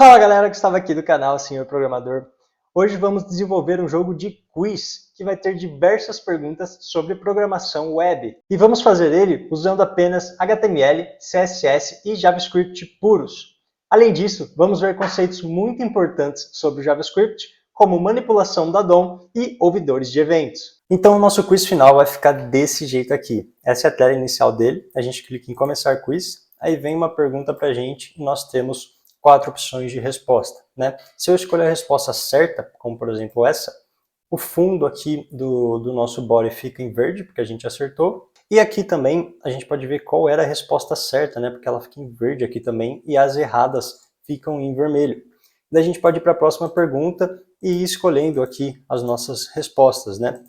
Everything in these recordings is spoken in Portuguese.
Fala galera que estava aqui do canal Senhor Programador. Hoje vamos desenvolver um jogo de quiz que vai ter diversas perguntas sobre programação web. E vamos fazer ele usando apenas HTML, CSS e JavaScript puros. Além disso, vamos ver conceitos muito importantes sobre o JavaScript, como manipulação da DOM e ouvidores de eventos. Então o nosso quiz final vai ficar desse jeito aqui. Essa é a tela inicial dele, a gente clica em começar quiz, aí vem uma pergunta para a gente e nós temos 4 opções de resposta, né? Se eu escolher a resposta certa, como por exemplo essa, o fundo aqui do nosso body fica em verde, porque a gente acertou. E aqui também a gente pode ver qual era a resposta certa, né? Porque ela fica em verde aqui também, e as erradas ficam em vermelho. Daí a gente pode ir para a próxima pergunta e ir escolhendo aqui as nossas respostas, né?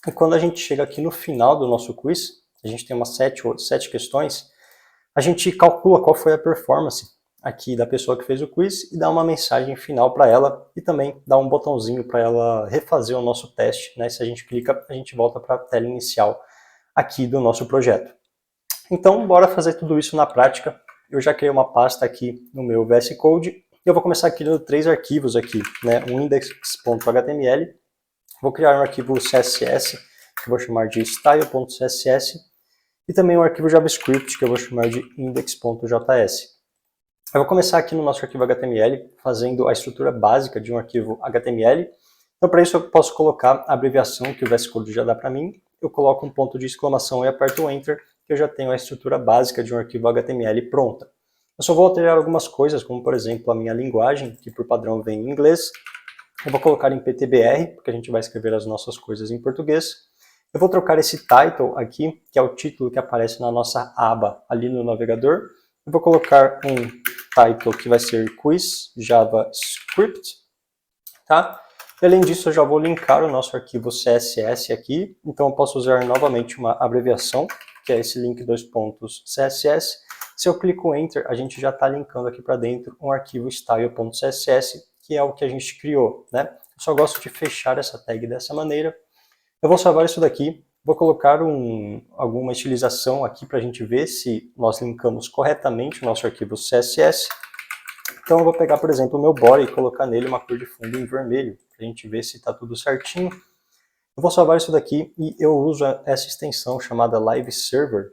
E quando a gente chega aqui no final do nosso quiz, a gente tem umas 7 questões, a gente calcula qual foi a performance aqui da pessoa que fez o quiz e dá uma mensagem final para ela e também dá um botãozinho para ela refazer o nosso teste, né? Se a gente clica, a gente volta para a tela inicial aqui do nosso projeto. Então, bora fazer tudo isso na prática. Eu já criei uma pasta aqui no meu VS Code e eu vou começar criando 3 arquivos aqui, né? Um index.html, vou criar um arquivo CSS, que eu vou chamar de style.css, e também um arquivo JavaScript, que eu vou chamar de index.js. Eu vou começar aqui no nosso arquivo HTML, fazendo a estrutura básica de um arquivo HTML. Então, para isso, eu posso colocar a abreviação que o VS Code já dá para mim. Eu coloco um ponto de exclamação e aperto o Enter, que eu já tenho a estrutura básica de um arquivo HTML pronta. Eu só vou alterar algumas coisas, como, por exemplo, a minha linguagem, que por padrão vem em inglês. Eu vou colocar em PTBR, porque a gente vai escrever as nossas coisas em português. Eu vou trocar esse title aqui, que é o título que aparece na nossa aba ali no navegador. Eu vou colocar um title que vai ser Quiz JavaScript, tá? E além disso, eu já vou linkar o nosso arquivo CSS aqui, então eu posso usar novamente uma abreviação, que é esse link CSS. Se eu clico Enter, a gente já está linkando aqui para dentro um arquivo style.css, que é o que a gente criou, né? Eu só gosto de fechar essa tag dessa maneira. Eu vou salvar isso daqui, vou colocar alguma estilização aqui para a gente ver se nós linkamos corretamente o nosso arquivo CSS. Então eu vou pegar, por exemplo, o meu body e colocar nele uma cor de fundo em vermelho, para a gente ver se está tudo certinho. Eu vou salvar isso daqui e eu uso essa extensão chamada Live Server,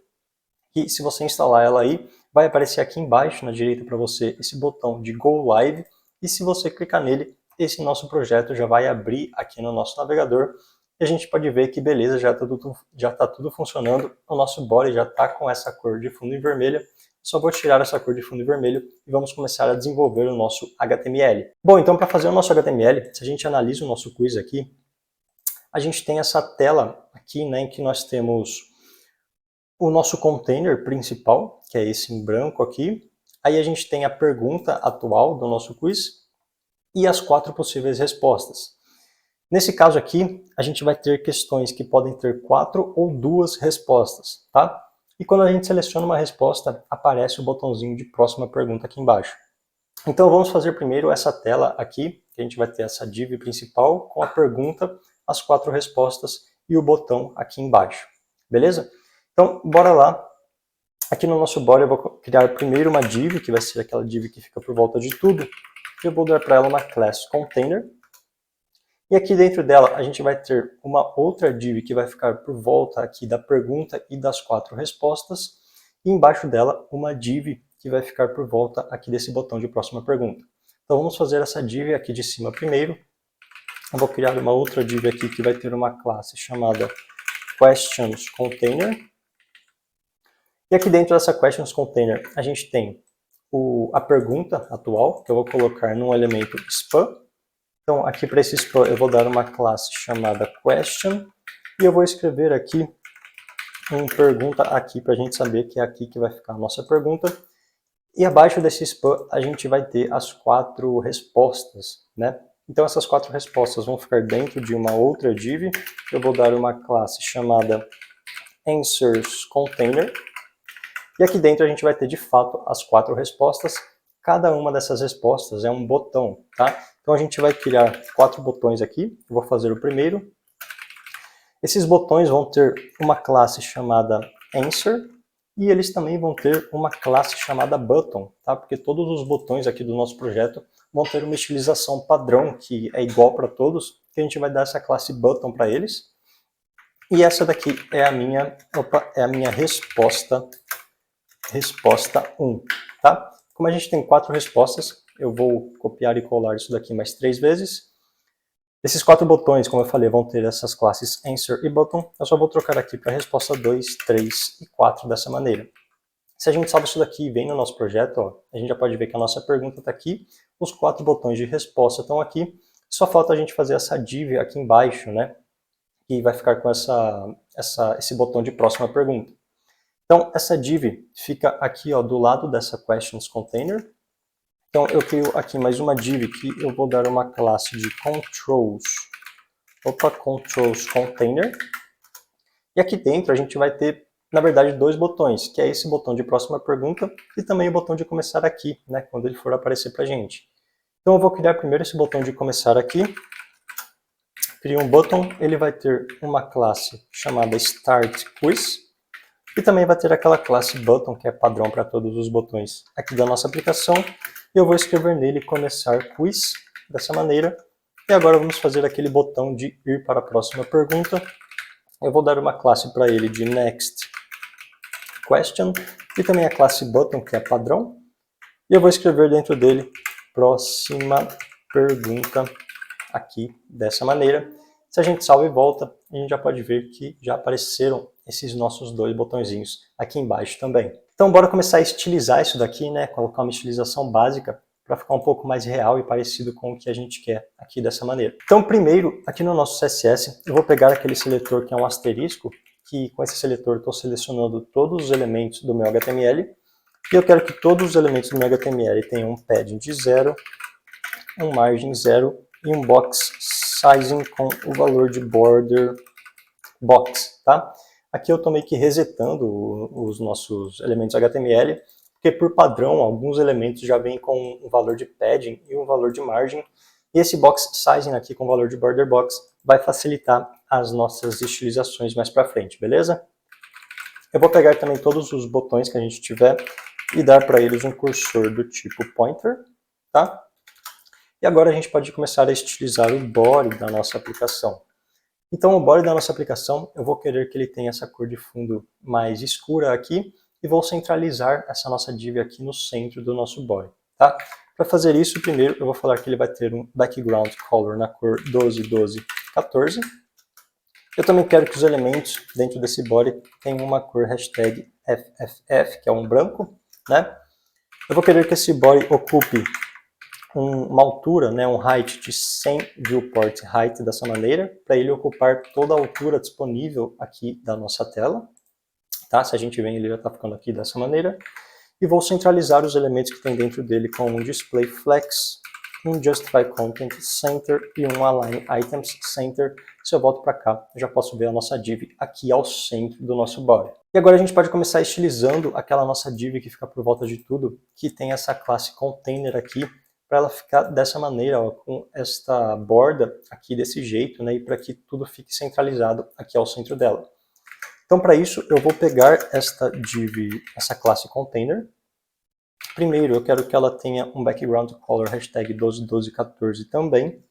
que se você instalar ela aí, vai aparecer aqui embaixo na direita para você esse botão de Go Live, e se você clicar nele, esse nosso projeto já vai abrir aqui no nosso navegador. E a gente pode ver que beleza, já está tudo funcionando, o nosso body já está com essa cor de fundo em vermelho. Só vou tirar essa cor de fundo em vermelho e vamos começar a desenvolver o nosso HTML. Bom, então para fazer o nosso HTML, se a gente analisa o nosso quiz aqui, a gente tem essa tela aqui, né, em que nós temos o nosso container principal, que é esse em branco aqui. Aí a gente tem a pergunta atual do nosso quiz e as 4 possíveis respostas. Nesse caso aqui, a gente vai ter questões que podem ter 4 ou 2 respostas, tá? E quando a gente seleciona uma resposta, aparece o botãozinho de próxima pergunta aqui embaixo. Então vamos fazer primeiro essa tela aqui, que a gente vai ter essa div principal com a pergunta, as 4 respostas e o botão aqui embaixo, beleza? Então bora lá. Aqui no nosso body eu vou criar primeiro uma div, que vai ser aquela div que fica por volta de tudo, e eu vou dar para ela uma class container. E aqui dentro dela a gente vai ter uma outra div que vai ficar por volta aqui da pergunta e das 4 respostas. E embaixo dela uma div que vai ficar por volta aqui desse botão de próxima pergunta. Então vamos fazer essa div aqui de cima primeiro. Eu vou criar uma outra div aqui que vai ter uma classe chamada questions container. E aqui dentro dessa questions container a gente tem a pergunta atual, que eu vou colocar num elemento spam. Então, aqui para esse spam eu vou dar uma classe chamada question e eu vou escrever aqui uma pergunta aqui para a gente saber que é aqui que vai ficar a nossa pergunta. E abaixo desse spam a gente vai ter as 4 respostas, né? Então essas 4 respostas vão ficar dentro de uma outra div. Eu vou dar uma classe chamada answers container. E aqui dentro a gente vai ter de fato as 4 respostas. Cada uma dessas respostas é um botão, tá? Então a gente vai criar 4 botões aqui. Eu vou fazer o primeiro. Esses botões vão ter uma classe chamada answer E eles também vão ter uma classe chamada button, tá? Porque todos os botões aqui do nosso projeto vão ter uma estilização padrão que é igual para todos, que a gente vai dar essa classe button para eles. E essa daqui é a minha resposta 1, tá? Como a gente tem 4 respostas, eu vou copiar e colar isso daqui mais 3 vezes. Esses 4 botões, como eu falei, vão ter essas classes answer e button. Eu só vou trocar aqui para a resposta 2, 3 e 4 dessa maneira. Se a gente salva isso daqui e vem no nosso projeto, ó, a gente já pode ver que a nossa pergunta está aqui, os 4 botões de resposta estão aqui, só falta a gente fazer essa div aqui embaixo, né? Que vai ficar com esse botão de próxima pergunta. Então, essa div fica aqui ó, do lado dessa questions container. Então, eu crio aqui mais uma div que eu vou dar uma classe de controls container. E aqui dentro a gente vai ter, na verdade, 2 botões, que é esse botão de próxima pergunta e também o botão de começar aqui, né, quando ele for aparecer para a gente. Então, eu vou criar primeiro esse botão de começar aqui. Crio um button, ele vai ter uma classe chamada start quiz. E também vai ter aquela classe button, que é padrão para todos os botões aqui da nossa aplicação. E eu vou escrever nele começar quiz, dessa maneira. E agora vamos fazer aquele botão de ir para a próxima pergunta. Eu vou dar uma classe para ele de next question. E também a classe button, que é padrão. E eu vou escrever dentro dele próxima pergunta aqui, dessa maneira. Se a gente salva e volta, a gente já pode ver que já apareceram esses nossos 2 botõezinhos aqui embaixo também. Então, bora começar a estilizar isso daqui, né? Colocar uma estilização básica para ficar um pouco mais real e parecido com o que a gente quer aqui dessa maneira. Então, primeiro, aqui no nosso CSS, eu vou pegar aquele seletor que é um asterisco, que com esse seletor eu estou selecionando todos os elementos do meu HTML, e eu quero que todos os elementos do meu HTML tenham um padding de 0, um margin 0 e um box sizing com o valor de border box, tá? Aqui eu estou meio que resetando os nossos elementos HTML, porque por padrão alguns elementos já vêm com um valor de padding e um valor de margem, e esse box sizing aqui com o valor de border box vai facilitar as nossas estilizações mais para frente, beleza? Eu vou pegar também todos os botões que a gente tiver e dar para eles um cursor do tipo pointer, tá? E agora a gente pode começar a estilizar o body da nossa aplicação. Então o body da nossa aplicação, eu vou querer que ele tenha essa cor de fundo mais escura aqui e vou centralizar essa nossa div aqui no centro do nosso body, tá? Para fazer isso, primeiro eu vou falar que ele vai ter um background color na cor 12, 12, 14. Eu também quero que os elementos dentro desse body tenham uma cor hashtag FFF, que é um branco, né? Eu vou querer que esse body ocupe uma altura, né, um height de 100 viewport height dessa maneira, para ele ocupar toda a altura disponível aqui da nossa tela. Tá? Se a gente vem, ele já está ficando aqui dessa maneira. E vou centralizar os elementos que tem dentro dele com um display flex, um justify content center e um align items center. Se eu volto para cá, eu já posso ver a nossa div aqui ao centro do nosso body. E agora a gente pode começar estilizando aquela nossa div que fica por volta de tudo, que tem essa classe container aqui, para ela ficar dessa maneira, ó, com esta borda aqui desse jeito, né, e para que tudo fique centralizado aqui ao centro dela. Então, para isso, eu vou pegar esta div, essa classe container. Primeiro, eu quero que ela tenha um background color hashtag 121214 também.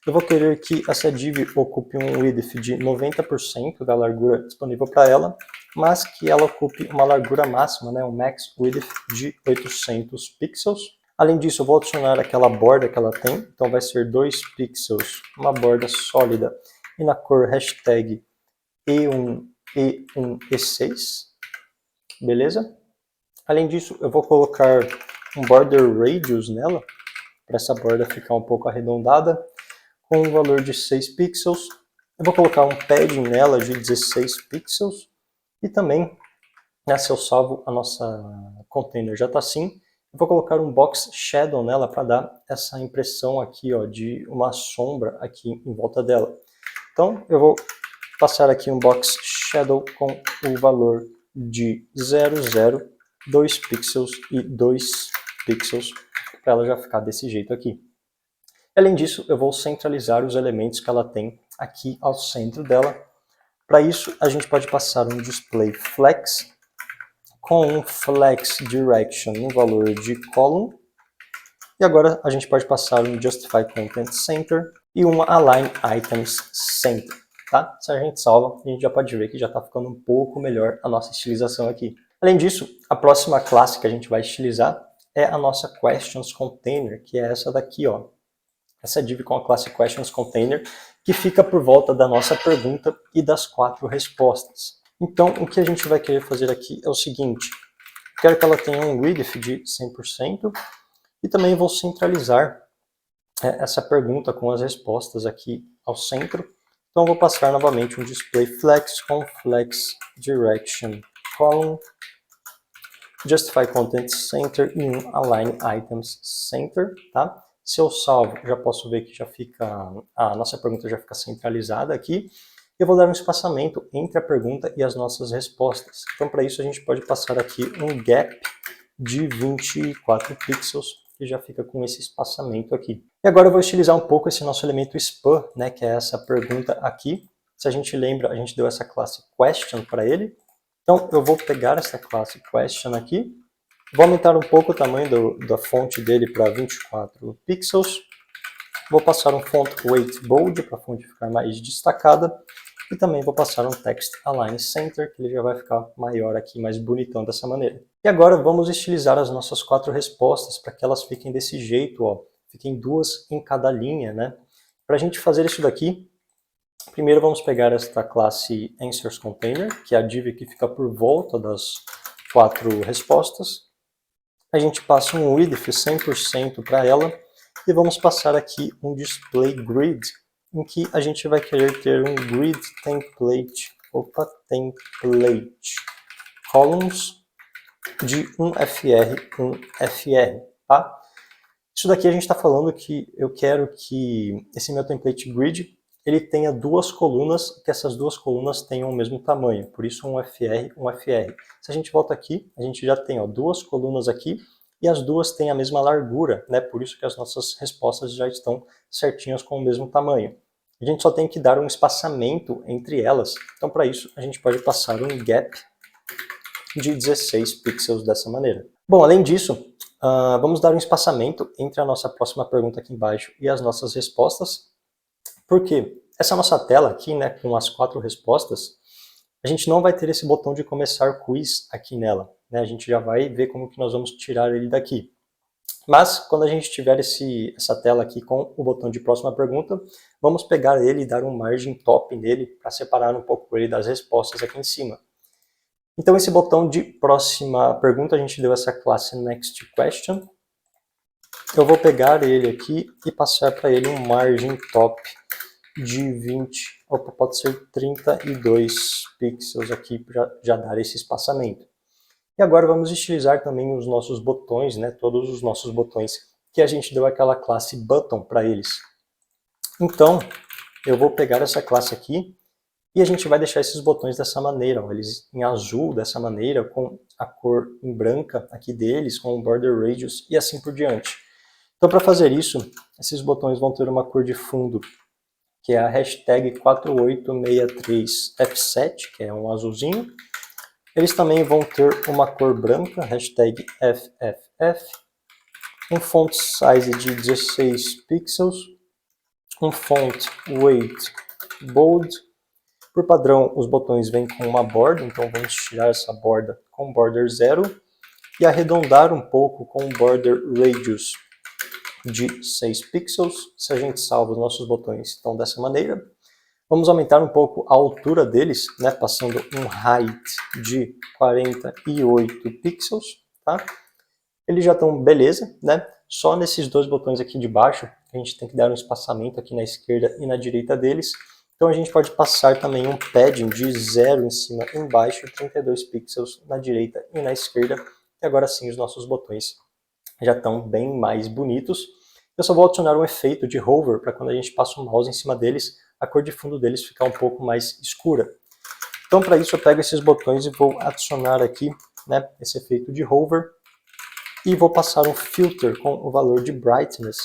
Eu vou querer que essa div ocupe um width de 90% da largura disponível para ela, mas que ela ocupe uma largura máxima, né, um max width de 800 pixels. Além disso, eu vou adicionar aquela borda que ela tem, então vai ser 2 pixels, uma borda sólida, e na cor hashtag E1, E1, E6, beleza? Além disso, eu vou colocar um border radius nela, para essa borda ficar um pouco arredondada, com um valor de 6 pixels. Eu vou colocar um padding nela de 16 pixels, e também, né, se eu salvo a nossa container já está assim, eu vou colocar um box shadow nela para dar essa impressão aqui, ó, de uma sombra aqui em volta dela. Então eu vou passar aqui um box shadow com o valor de 0, 0, 2 pixels e 2 pixels, para ela já ficar desse jeito aqui. Além disso, eu vou centralizar os elementos que ela tem aqui ao centro dela. Para isso, a gente pode passar um display flex com um flex direction no valor de column. E agora a gente pode passar um justify content center e uma align items center. Tá? Se a gente salva, a gente já pode ver que já está ficando um pouco melhor a nossa estilização aqui. Além disso, a próxima classe que a gente vai estilizar é a nossa questions container, que é essa daqui, ó. Essa div com a classe questions container, que fica por volta da nossa pergunta e das 4 respostas. Então, o que a gente vai querer fazer aqui é o seguinte: quero que ela tenha um width de 100% e também vou centralizar essa pergunta com as respostas aqui ao centro. Então, vou passar novamente um display flex com flex direction column, justify content center e um align items center, tá? Se eu salvo, já posso ver que já fica, a nossa pergunta já fica centralizada aqui. Eu vou dar um espaçamento entre a pergunta e as nossas respostas. Então, para isso, a gente pode passar aqui um gap de 24 pixels, que já fica com esse espaçamento aqui. E agora eu vou utilizar um pouco esse nosso elemento span, né, que é essa pergunta aqui. Se a gente lembra, a gente deu essa classe question para ele. Então, eu vou pegar essa classe question aqui, vou aumentar um pouco o tamanho da fonte dele para 24 pixels. Vou passar um font weight bold para a fonte ficar mais destacada. E também vou passar um text align center, que ele já vai ficar maior aqui, mais bonitão dessa maneira. E agora vamos estilizar as nossas 4 respostas para que elas fiquem desse jeito, ó. Fiquem 2 em cada linha, né? Para a gente fazer isso daqui, primeiro vamos pegar esta classe answers container, que é a div que fica por volta das 4 respostas. A gente passa um width 100% para ela e vamos passar aqui um display grid, em que a gente vai querer ter um grid template, columns de 1FR, 1FR, tá? Isso daqui a gente está falando que eu quero que esse meu template grid ele tenha 2 colunas, que essas 2 colunas tenham o mesmo tamanho, por isso 1FR, 1FR. Se a gente volta aqui, a gente já tem 2 colunas aqui, e as 2 têm a mesma largura, né? Por isso que as nossas respostas já estão certinhas com o mesmo tamanho. A gente só tem que dar um espaçamento entre elas, então para isso a gente pode passar um gap de 16 pixels dessa maneira. Bom, além disso, vamos dar um espaçamento entre a nossa próxima pergunta aqui embaixo e as nossas respostas, porque essa nossa tela aqui, né, com as 4 respostas, a gente não vai ter esse botão de começar quiz aqui nela, né? A gente já vai ver como que nós vamos tirar ele daqui. Mas, quando a gente tiver essa tela aqui com o botão de próxima pergunta, vamos pegar ele e dar um margin top nele para separar um pouco ele das respostas aqui em cima. Então, esse botão de próxima pergunta, a gente deu essa classe next question. Eu vou pegar ele aqui e passar para ele um margin top de 20, pode ser 32 pixels aqui para já dar esse espaçamento. E agora vamos estilizar também os nossos botões, né, todos os nossos botões que a gente deu aquela classe button para eles. Então, eu vou pegar essa classe aqui e a gente vai deixar esses botões dessa maneira, ó, eles em azul dessa maneira, com a cor em branca aqui deles, com o border radius e assim por diante. Então, para fazer isso, esses botões vão ter uma cor de fundo, que é a hashtag 4863F7, que é um azulzinho. Eles também vão ter uma cor branca, hashtag FFF, um font size de 16 pixels, um font weight bold. Por padrão, os botões vêm com uma borda, então vamos tirar essa borda com border 0 e arredondar um pouco com um border radius de 6 pixels. Se a gente salva, os nossos botões estão dessa maneira. Vamos aumentar um pouco a altura deles, né, passando um height de 48 pixels, tá? Eles já estão beleza, né? Só nesses 2 botões aqui de baixo, a gente tem que dar um espaçamento aqui na esquerda e na direita deles. Então a gente pode passar também um padding de 0 em cima e embaixo, 32 pixels na direita e na esquerda. E agora sim os nossos botões já estão bem mais bonitos. Eu só vou adicionar um efeito de hover para quando a gente passa o mouse em cima deles, a cor de fundo deles ficar um pouco mais escura. Então, para isso, eu pego esses botões e vou adicionar aqui, né, esse efeito de hover. E vou passar um filter com o valor de brightness,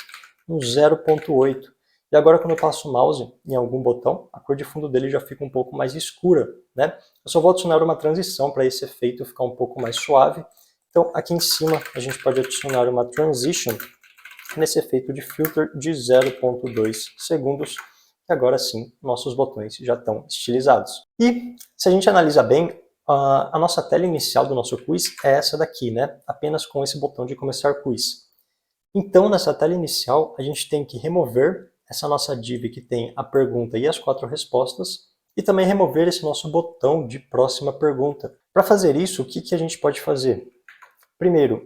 um 0.8. E agora quando eu passo o mouse em algum botão, a cor de fundo dele já fica um pouco mais escura, né? Eu só vou adicionar uma transição para esse efeito ficar um pouco mais suave. Então aqui em cima a gente pode adicionar uma transition nesse efeito de filter de 0,2 segundos. E agora sim, nossos botões já estão estilizados. E se a gente analisa bem, a nossa tela inicial do nosso quiz é essa daqui, né? Apenas com esse botão de começar quiz. Então, nessa tela inicial, a gente tem que remover essa nossa div que tem a pergunta e as 4 respostas, e também remover esse nosso botão de próxima pergunta. Para fazer isso, o que a gente pode fazer? Primeiro,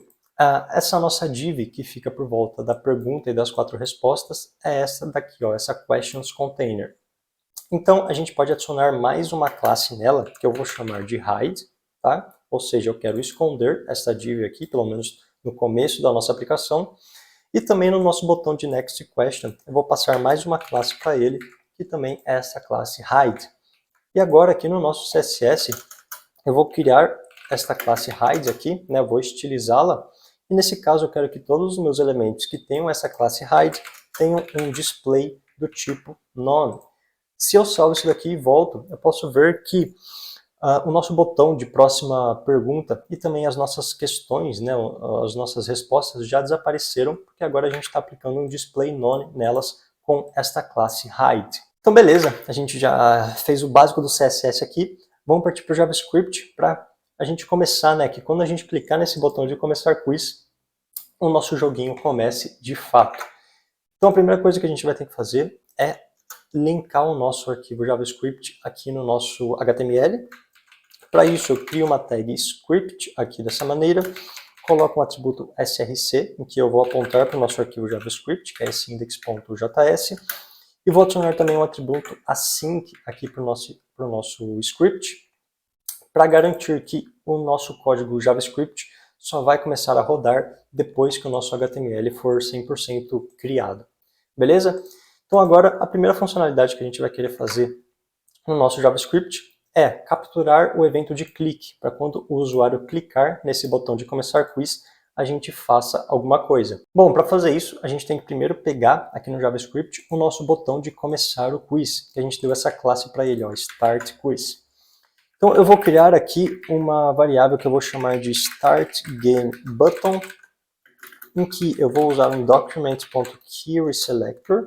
essa nossa div que fica por volta da pergunta e das 4 respostas é essa daqui, ó, essa questions container. Então, a gente pode adicionar mais uma classe nela, que eu vou chamar de hide, tá? Ou seja, eu quero esconder essa div aqui, pelo menos no começo da nossa aplicação. E também no nosso botão de next question, eu vou passar mais uma classe para ele, que também é essa classe hide. E agora aqui no nosso CSS, eu vou criar esta classe hide aqui, né? Eu vou estilizá-la. E nesse caso eu quero que todos os meus elementos que tenham essa classe hide tenham um display do tipo none. Se eu salvo isso daqui e volto, eu posso ver que o nosso botão de próxima pergunta e também as nossas questões, né, as nossas respostas já desapareceram, porque agora a gente está aplicando um display none nelas com esta classe hide. Então beleza, a gente já fez o básico do CSS aqui, vamos partir para o JavaScript para a gente começar, né, que quando a gente clicar nesse botão de começar quiz, o nosso joguinho comece de fato. Então a primeira coisa que a gente vai ter que fazer é linkar o nosso arquivo JavaScript aqui no nosso HTML. Para isso, eu crio uma tag script aqui dessa maneira, coloco um atributo src, em que eu vou apontar para o nosso arquivo JavaScript, que é esse index.js, e vou adicionar também um atributo async aqui para o nosso script, para garantir que o nosso código JavaScript só vai começar a rodar depois que o nosso HTML for 100% criado. Beleza? Então agora, a primeira funcionalidade que a gente vai querer fazer no nosso JavaScript é capturar o evento de clique, para quando o usuário clicar nesse botão de começar quiz, a gente faça alguma coisa. Bom, para fazer isso, a gente tem que primeiro pegar aqui no JavaScript o nosso botão de começar o quiz, que a gente deu essa classe para ele, ó, Start Quiz. Então eu vou criar aqui uma variável que eu vou chamar de StartGameButton, em que eu vou usar um document.querySelector,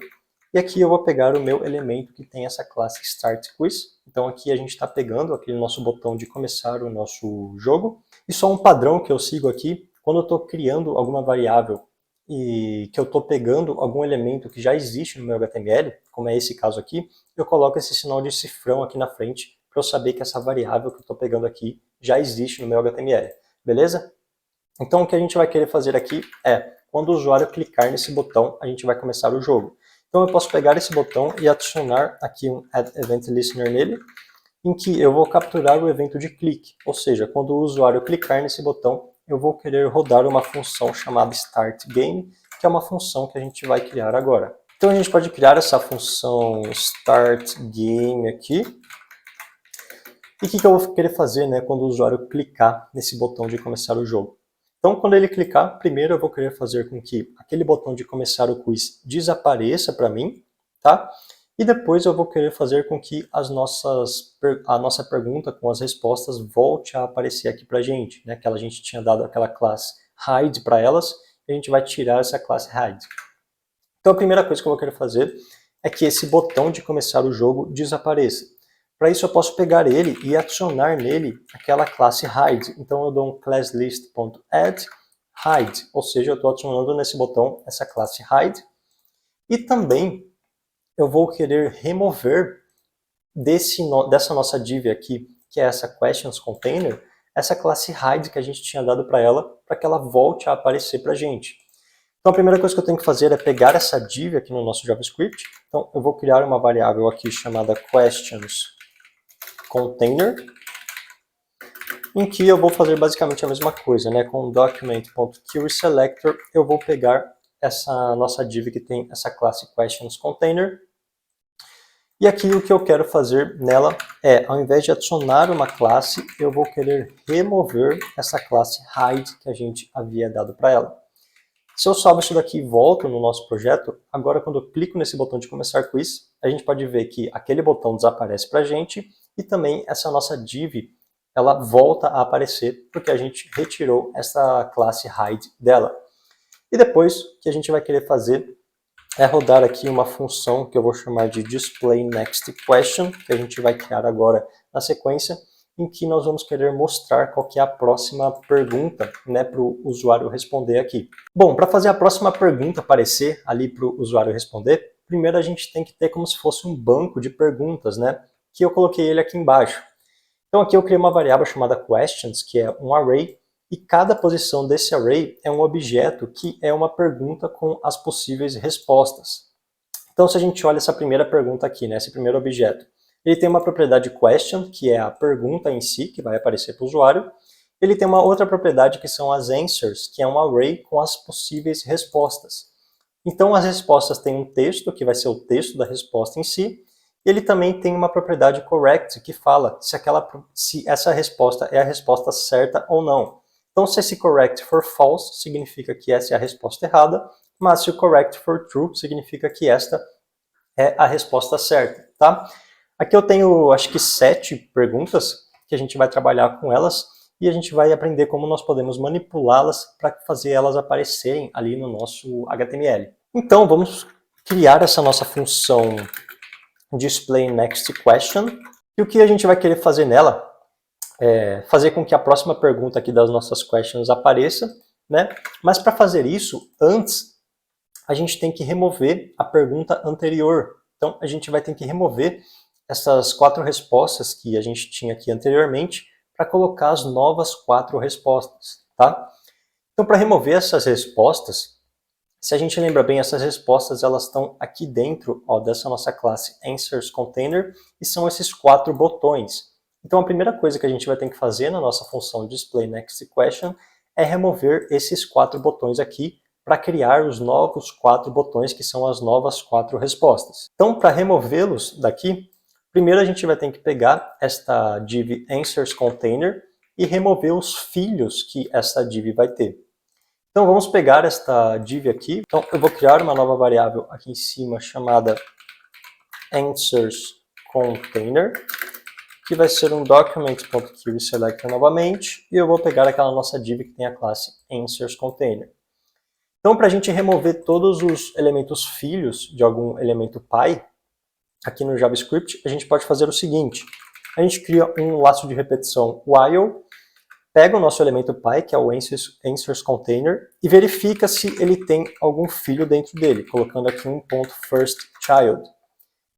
e aqui eu vou pegar o meu elemento que tem essa classe StartQuiz. Então aqui a gente está pegando aquele nosso botão de começar o nosso jogo. E só um padrão que eu sigo aqui, quando eu estou criando alguma variável e que eu estou pegando algum elemento que já existe no meu HTML, como é esse caso aqui, eu coloco esse sinal de cifrão aqui na frente para eu saber que essa variável que eu estou pegando aqui já existe no meu HTML. Beleza? Então o que a gente vai querer fazer aqui é, quando o usuário clicar nesse botão, a gente vai começar o jogo. Então eu posso pegar esse botão e adicionar aqui um Add Event Listener nele, em que eu vou capturar o evento de clique, ou seja, quando o usuário clicar nesse botão, eu vou querer rodar uma função chamada StartGame, que é uma função que a gente vai criar agora. Então a gente pode criar essa função StartGame aqui. E o que eu vou querer fazer, né, quando o usuário clicar nesse botão de começar o jogo? Então, quando ele clicar, primeiro eu vou querer fazer com que aquele botão de começar o quiz desapareça para mim, tá? E depois eu vou querer fazer com que a nossa pergunta com as respostas volte a aparecer aqui para a gente, né? Que a gente tinha dado aquela classe hide para elas, e a gente vai tirar essa classe hide. Então, a primeira coisa que eu vou querer fazer é que esse botão de começar o jogo desapareça. Para isso eu posso pegar ele e adicionar nele aquela classe hide. Então eu dou um classlist.add hide, ou seja, eu estou adicionando nesse botão essa classe hide. E também eu vou querer remover dessa nossa div aqui, que é essa questions container, essa classe hide que a gente tinha dado para ela, para que ela volte a aparecer para a gente. Então a primeira coisa que eu tenho que fazer é pegar essa div aqui no nosso JavaScript. Então eu vou criar uma variável aqui chamada questions container, em que eu vou fazer basicamente a mesma coisa, né? Com document.querySelector eu vou pegar essa nossa div que tem essa classe questions container, e aqui o que eu quero fazer nela é, ao invés de adicionar uma classe, eu vou querer remover essa classe hide que a gente havia dado para ela. Se eu salvo isso daqui e volto no nosso projeto, agora quando eu clico nesse botão de começar quiz, a gente pode ver que aquele botão desaparece para a gente e também essa nossa div, ela volta a aparecer porque a gente retirou essa classe hide dela. E depois, o que a gente vai querer fazer é rodar aqui uma função que eu vou chamar de displayNextQuestion, que a gente vai criar agora na sequência, em que nós vamos querer mostrar qual que é a próxima pergunta, né, para o usuário responder aqui. Bom, para fazer a próxima pergunta aparecer ali para o usuário responder, primeiro a gente tem que ter como se fosse um banco de perguntas, né, que eu coloquei ele aqui embaixo. Então aqui eu criei uma variável chamada questions, que é um array, e cada posição desse array é um objeto que é uma pergunta com as possíveis respostas. Então se a gente olha essa primeira pergunta aqui, né, esse primeiro objeto, ele tem uma propriedade question, que é a pergunta em si, que vai aparecer para o usuário. Ele tem uma outra propriedade que são as answers, que é um array com as possíveis respostas. Então as respostas têm um texto, que vai ser o texto da resposta em si. Ele também tem uma propriedade correct, que fala se essa resposta é a resposta certa ou não. Então se esse correct for false, significa que essa é a resposta errada, mas se o correct for true, significa que esta é a resposta certa, tá? Aqui eu tenho, acho que 7 perguntas que a gente vai trabalhar com elas e a gente vai aprender como nós podemos manipulá-las para fazer elas aparecerem ali no nosso HTML. Então, vamos criar essa nossa função displayNextQuestion e o que a gente vai querer fazer nela é fazer com que a próxima pergunta aqui das nossas questions apareça, né? Mas para fazer isso, antes, a gente tem que remover a pergunta anterior. Então, a gente vai ter que remover essas 4 respostas que a gente tinha aqui anteriormente para colocar as novas 4 respostas, tá? Então, para remover essas respostas, se a gente lembra bem, essas respostas elas estão aqui dentro, ó, dessa nossa classe AnswersContainer e são esses 4 botões. Então, a primeira coisa que a gente vai ter que fazer na nossa função displayNextQuestion é remover esses 4 botões aqui para criar os novos 4 botões que são as novas 4 respostas. Então, para removê-los daqui, primeiro a gente vai ter que pegar esta div AnswersContainer e remover os filhos que essa div vai ter. Então vamos pegar esta div aqui. Então eu vou criar uma nova variável aqui em cima chamada AnswersContainer, que vai ser um document.querySelector novamente, e eu vou pegar aquela nossa div que tem a classe AnswersContainer. Então para a gente remover todos os elementos filhos de algum elemento pai, aqui no JavaScript, a gente pode fazer o seguinte: a gente cria um laço de repetição while, pega o nosso elemento pai, que é o AnswersContainer, e verifica se ele tem algum filho dentro dele, colocando aqui um ponto firstChild.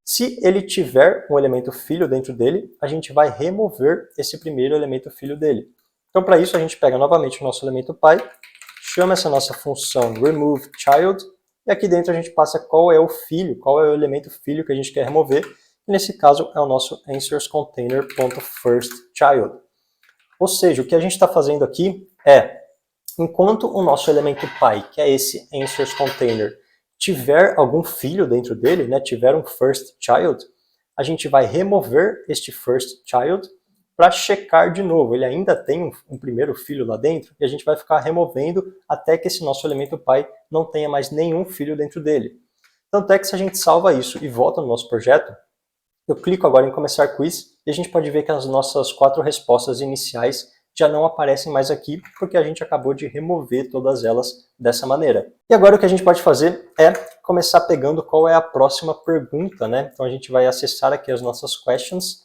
Se ele tiver um elemento filho dentro dele, a gente vai remover esse primeiro elemento filho dele. Então para isso a gente pega novamente o nosso elemento pai, chama essa nossa função removeChild, e aqui dentro a gente passa qual é o filho, qual é o elemento filho que a gente quer remover, e nesse caso é o nosso AnswersContainer.firstChild. Ou seja, o que a gente está fazendo aqui é, enquanto o nosso elemento pai, que é esse AnswersContainer, tiver algum filho dentro dele, né, tiver um firstChild, a gente vai remover este firstChild para checar de novo. Ele ainda tem um primeiro filho lá dentro e a gente vai ficar removendo até que esse nosso elemento pai não tenha mais nenhum filho dentro dele. Tanto é que se a gente salva isso e volta no nosso projeto, eu clico agora em começar quiz e a gente pode ver que as nossas 4 respostas iniciais já não aparecem mais aqui, porque a gente acabou de remover todas elas dessa maneira. E agora o que a gente pode fazer é começar pegando qual é a próxima pergunta, né? Então a gente vai acessar aqui as nossas questions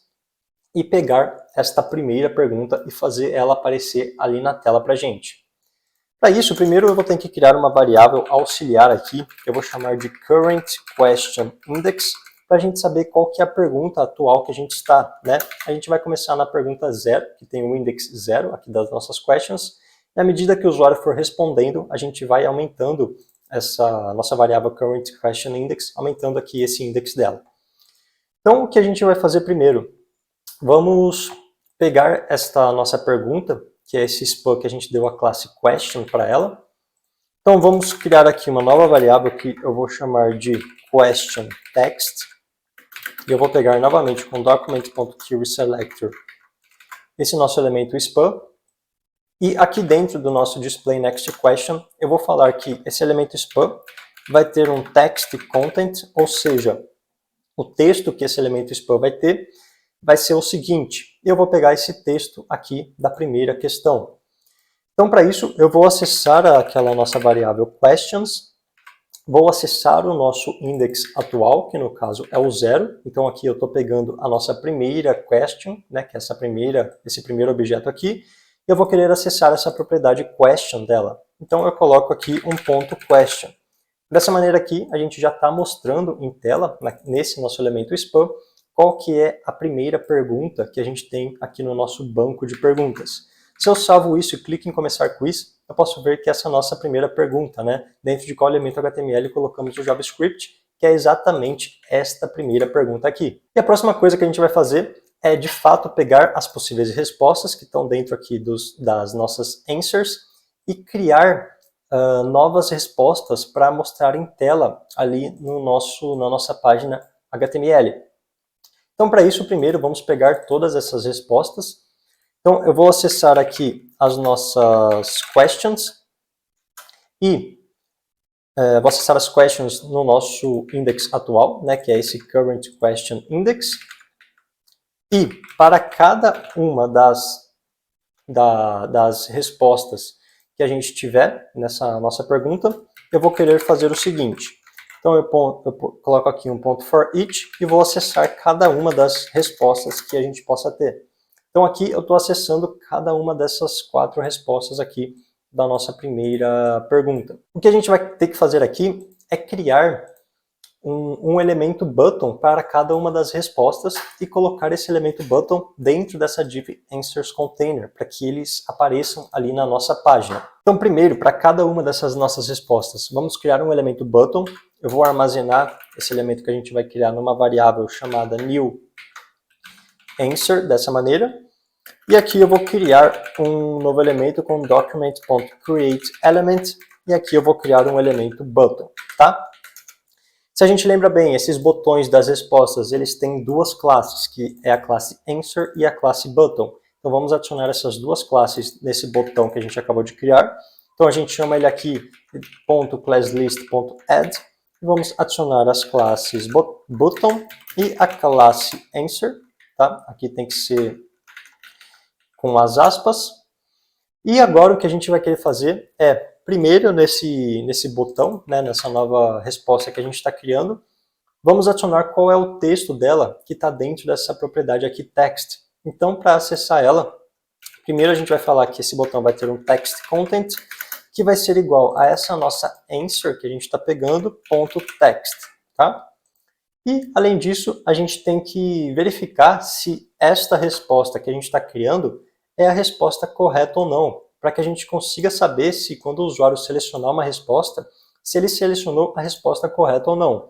e pegar esta primeira pergunta e fazer ela aparecer ali na tela para a gente. Para isso, primeiro eu vou ter que criar uma variável auxiliar aqui, que eu vou chamar de currentQuestionIndex, para a gente saber qual que é a pergunta atual que a gente está, né? A gente vai começar na pergunta 0, que tem o index 0 aqui das nossas questions, e à medida que o usuário for respondendo, a gente vai aumentando essa nossa variável currentQuestionIndex, aumentando aqui esse index dela. Então, o que a gente vai fazer primeiro? Vamos pegar esta nossa pergunta, que é esse span que a gente deu a classe question para ela. Então, vamos criar aqui uma nova variável que eu vou chamar de questionText. E eu vou pegar novamente com document.querySelector esse nosso elemento span. E aqui dentro do nosso display next question, eu vou falar que esse elemento spam vai ter um text content, ou seja, o texto que esse elemento spam vai ter vai ser o seguinte. Eu vou pegar esse texto aqui da primeira questão. Então, para isso, eu vou acessar aquela nossa variável questions, vou acessar o nosso index atual, que no caso é o 0. Então, aqui eu estou pegando a nossa primeira question, né, que é esse primeiro objeto aqui. Eu vou querer acessar essa propriedade question dela. Então, eu coloco aqui um ponto question. Dessa maneira aqui, a gente já está mostrando em tela, nesse nosso elemento spam, qual que é a primeira pergunta que a gente tem aqui no nosso banco de perguntas. Se eu salvo isso e clico em começar quiz, eu posso ver que essa é a nossa primeira pergunta, né? Dentro de qual elemento HTML colocamos o JavaScript, que é exatamente esta primeira pergunta aqui. E a próxima coisa que a gente vai fazer é, de fato, pegar as possíveis respostas que estão dentro aqui das nossas answers e criar novas respostas para mostrar em tela ali na nossa página HTML. Então, para isso, primeiro, vamos pegar todas essas respostas. Então, eu vou acessar aqui as nossas questions e vou acessar as questions no nosso index atual, né, que é esse current question index. E para cada uma das respostas que a gente tiver nessa nossa pergunta, eu vou querer fazer o seguinte. Então, eu coloco aqui um ponto for each e vou acessar cada uma das respostas que a gente possa ter. Então, aqui eu estou acessando cada uma dessas 4 respostas aqui da nossa primeira pergunta. O que a gente vai ter que fazer aqui é criar um elemento button para cada uma das respostas e colocar esse elemento button dentro dessa div answers container, para que eles apareçam ali na nossa página. Então, primeiro, para cada uma dessas nossas respostas, vamos criar um elemento button. Eu vou armazenar esse elemento que a gente vai criar numa variável chamada new answer, dessa maneira. E aqui eu vou criar um novo elemento com document.createElement, e aqui eu vou criar um elemento button, tá? Se a gente lembra bem, esses botões das respostas, eles têm 2 classes, que é a classe answer e a classe button. Então vamos adicionar essas 2 classes nesse botão que a gente acabou de criar. Então a gente chama ele aqui .classlist.add. Vamos adicionar as classes button e a classe answer, tá? Aqui tem que ser com as aspas. E agora o que a gente vai querer fazer é, primeiro nesse botão, né, nessa nova resposta que a gente está criando, vamos adicionar qual é o texto dela que está dentro dessa propriedade aqui, text. Então, para acessar ela, primeiro a gente vai falar que esse botão vai ter um text content, que vai ser igual a essa nossa answer que a gente está pegando, ponto text, tá? E, além disso, a gente tem que verificar se esta resposta que a gente está criando é a resposta correta ou não, para que a gente consiga saber se, quando o usuário selecionar uma resposta, se ele selecionou a resposta correta ou não.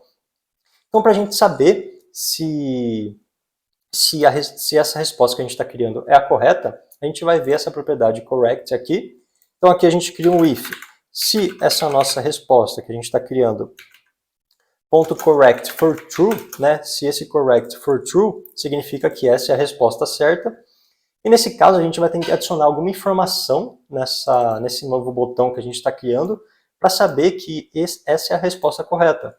Então, para a gente saber se essa resposta que a gente está criando é a correta, a gente vai ver essa propriedade correct aqui. Então, aqui a gente cria um if. Se essa nossa resposta que a gente está criando .correct for true, né? Se esse correct for true, significa que essa é a resposta certa. E nesse caso, a gente vai ter que adicionar alguma informação nesse novo botão que a gente está criando para saber que essa é a resposta correta.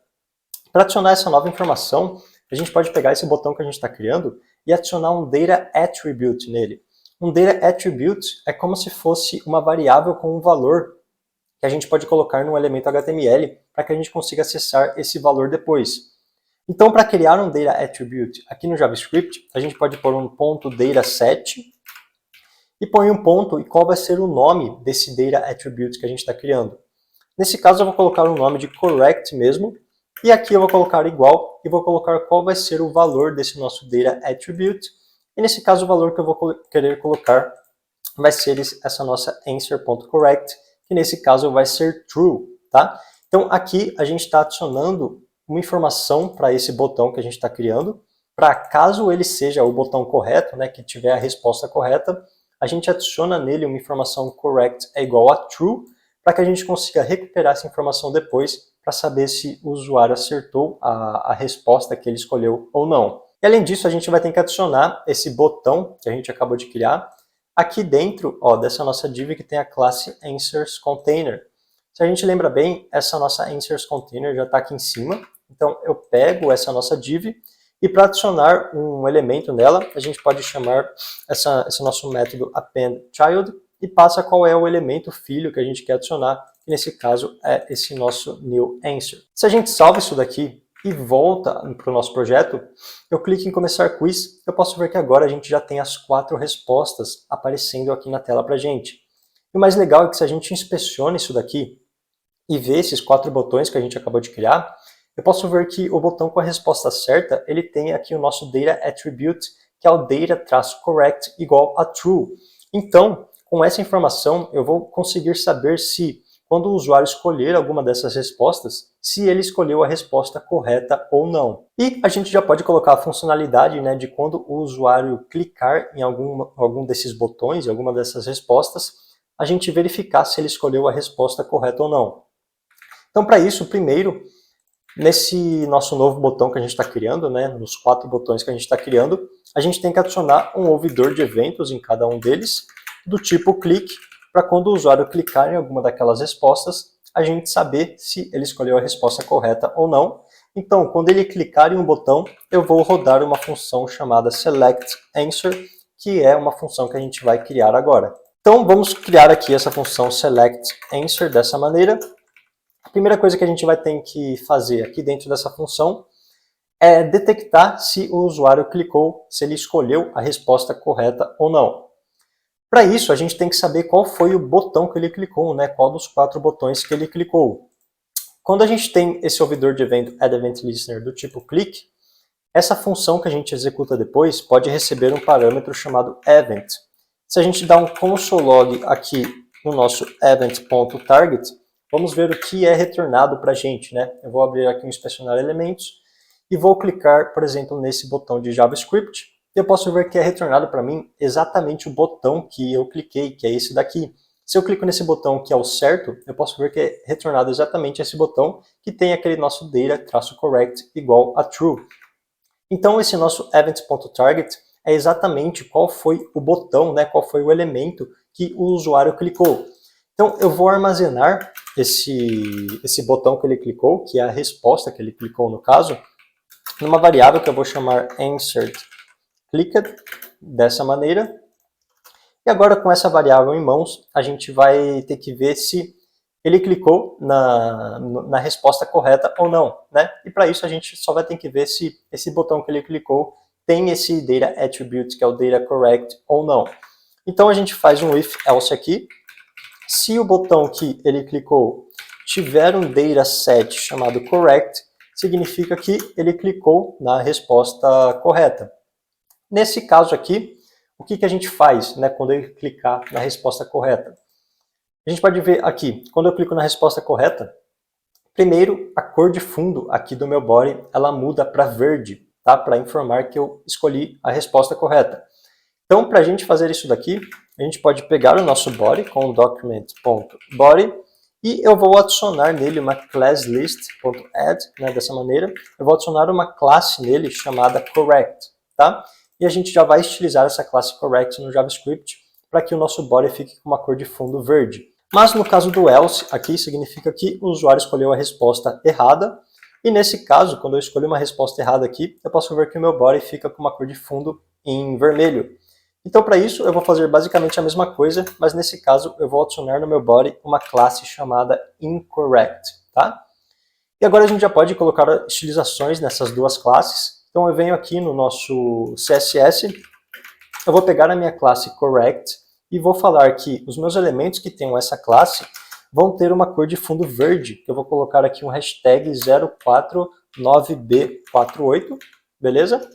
Para adicionar essa nova informação, a gente pode pegar esse botão que a gente está criando e adicionar um Data Attribute nele. Um Data Attribute é como se fosse uma variável com um valor que a gente pode colocar num elemento HTML para que a gente consiga acessar esse valor depois. Então, para criar um Data Attribute aqui no JavaScript, a gente pode pôr um ponto dataset e põe um ponto e qual vai ser o nome desse Data Attribute que a gente está criando. Nesse caso, eu vou colocar o nome de correct mesmo, e aqui eu vou colocar igual e vou colocar qual vai ser o valor desse nosso Data Attribute. E nesse caso, o valor que eu vou querer colocar vai ser essa nossa answer.correct, que nesse caso vai ser true, tá? Então, aqui a gente está adicionando uma informação para esse botão que a gente está criando, para caso ele seja o botão correto, né, que tiver a resposta correta, a gente adiciona nele uma informação correct é igual a true, para que a gente consiga recuperar essa informação depois, para saber se o usuário acertou a resposta que ele escolheu ou não. E além disso, a gente vai ter que adicionar esse botão que a gente acabou de criar aqui dentro, ó, dessa nossa div que tem a classe AnswersContainer. Se a gente lembra bem, essa nossa AnswersContainer já está aqui em cima. Então eu pego essa nossa div e para adicionar um elemento nela, a gente pode chamar esse nosso método appendChild e passa qual é o elemento filho que a gente quer adicionar, que nesse caso é esse nosso newAnswer. Se a gente salva isso daqui e volta para o nosso projeto, eu clico em começar quiz, eu posso ver que agora a gente já tem as 4 respostas aparecendo aqui na tela para a gente. E o mais legal é que se a gente inspeciona isso daqui e vê esses 4 botões que a gente acabou de criar, eu posso ver que o botão com a resposta certa, ele tem aqui o nosso data attribute, que é o data-correct igual a true. Então, com essa informação, eu vou conseguir saber se, quando o usuário escolher alguma dessas respostas, se ele escolheu a resposta correta ou não. E a gente já pode colocar a funcionalidade, né, de quando o usuário clicar em algum desses botões, em alguma dessas respostas, a gente verificar se ele escolheu a resposta correta ou não. Então, para isso, primeiro, nesse nosso novo botão que a gente está criando, né, nos 4 botões que a gente está criando, a gente tem que adicionar um ouvidor de eventos em cada um deles, do tipo click, para quando o usuário clicar em alguma daquelas respostas, a gente saber se ele escolheu a resposta correta ou não. Então, quando ele clicar em um botão, eu vou rodar uma função chamada selectAnswer, que é uma função que a gente vai criar agora. Então, vamos criar aqui essa função selectAnswer dessa maneira. A primeira coisa que a gente vai ter que fazer aqui dentro dessa função é detectar se o usuário clicou, se ele escolheu a resposta correta ou não. Para isso, a gente tem que saber qual foi o botão que ele clicou, né? Qual dos 4 botões que ele clicou. Quando a gente tem esse ouvidor de evento addEventListener do tipo click, essa função que a gente executa depois pode receber um parâmetro chamado event. Se a gente dá um console log aqui no nosso event.target, vamos ver o que é retornado para a gente, né? Eu vou abrir aqui um inspecionar elementos e vou clicar, por exemplo, nesse botão de JavaScript e eu posso ver que é retornado para mim exatamente o botão que eu cliquei, que é esse daqui. Se eu clico nesse botão que é o certo, eu posso ver que é retornado exatamente esse botão que tem aquele nosso data-correct igual a true. Então esse nosso event.target é exatamente qual foi o botão, né? Qual foi o elemento que o usuário clicou. Então eu vou armazenar esse botão que ele clicou, que é a resposta que ele clicou no caso, numa variável que eu vou chamar AnsweredClicked, dessa maneira. E agora com essa variável em mãos, a gente vai ter que ver se ele clicou na resposta correta ou não, né? E para isso a gente só vai ter que ver se esse botão que ele clicou tem esse data attribute, que é o data correct ou não. Então a gente faz um if else aqui. Se o botão que ele clicou tiver um dataset chamado correct, significa que ele clicou na resposta correta. Nesse caso aqui, o que a gente faz, né, quando ele clicar na resposta correta? A gente pode ver aqui, quando eu clico na resposta correta, primeiro a cor de fundo aqui do meu body, ela muda para verde, tá? Para informar que eu escolhi a resposta correta. Então, para a gente fazer isso daqui, a gente pode pegar o nosso body com o document.body e eu vou adicionar nele uma classList.add, né, dessa maneira. Eu vou adicionar uma classe nele chamada correct, tá? E a gente já vai estilizar essa classe correct no JavaScript para que o nosso body fique com uma cor de fundo verde. Mas no caso do else, aqui significa que o usuário escolheu a resposta errada. E nesse caso, quando eu escolhi uma resposta errada aqui, eu posso ver que o meu body fica com uma cor de fundo em vermelho. Então, para isso, eu vou fazer basicamente a mesma coisa, mas nesse caso eu vou adicionar no meu body uma classe chamada incorrect, tá? E agora a gente já pode colocar estilizações nessas duas classes. Então eu venho aqui no nosso CSS, eu vou pegar a minha classe correct e vou falar que os meus elementos que tenham essa classe vão ter uma cor de fundo verde, que eu vou colocar aqui um hashtag 049B48, beleza?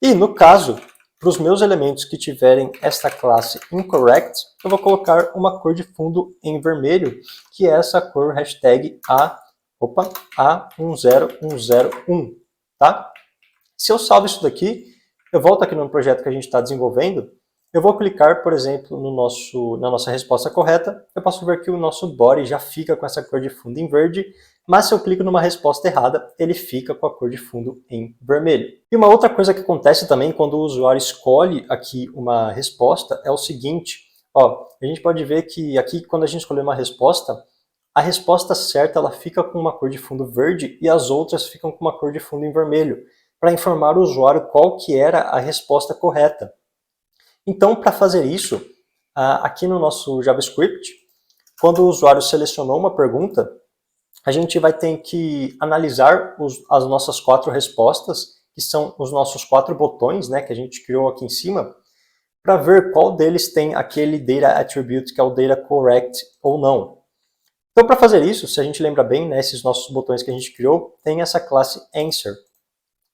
E no caso, para os meus elementos que tiverem esta classe incorrect, eu vou colocar uma cor de fundo em vermelho, que é essa cor hashtag A10101, tá? Se eu salvo isso daqui, eu volto aqui no projeto que a gente está desenvolvendo, eu vou clicar, por exemplo, na nossa resposta correta, eu posso ver que o nosso body já fica com essa cor de fundo em verde, mas se eu clico numa resposta errada, ele fica com a cor de fundo em vermelho. E uma outra coisa que acontece também quando o usuário escolhe aqui uma resposta é o seguinte, ó, a gente pode ver que aqui quando a gente escolher uma resposta, a resposta certa ela fica com uma cor de fundo verde e as outras ficam com uma cor de fundo em vermelho, para informar o usuário qual que era a resposta correta. Então, para fazer isso, aqui no nosso JavaScript, quando o usuário selecionou uma pergunta, a gente vai ter que analisar as nossas 4 respostas, que são os nossos 4 botões, né, que a gente criou aqui em cima, para ver qual deles tem aquele data attribute, que é o data correct ou não. Então, para fazer isso, se a gente lembra bem, né, esses nossos botões que a gente criou, tem essa classe answer.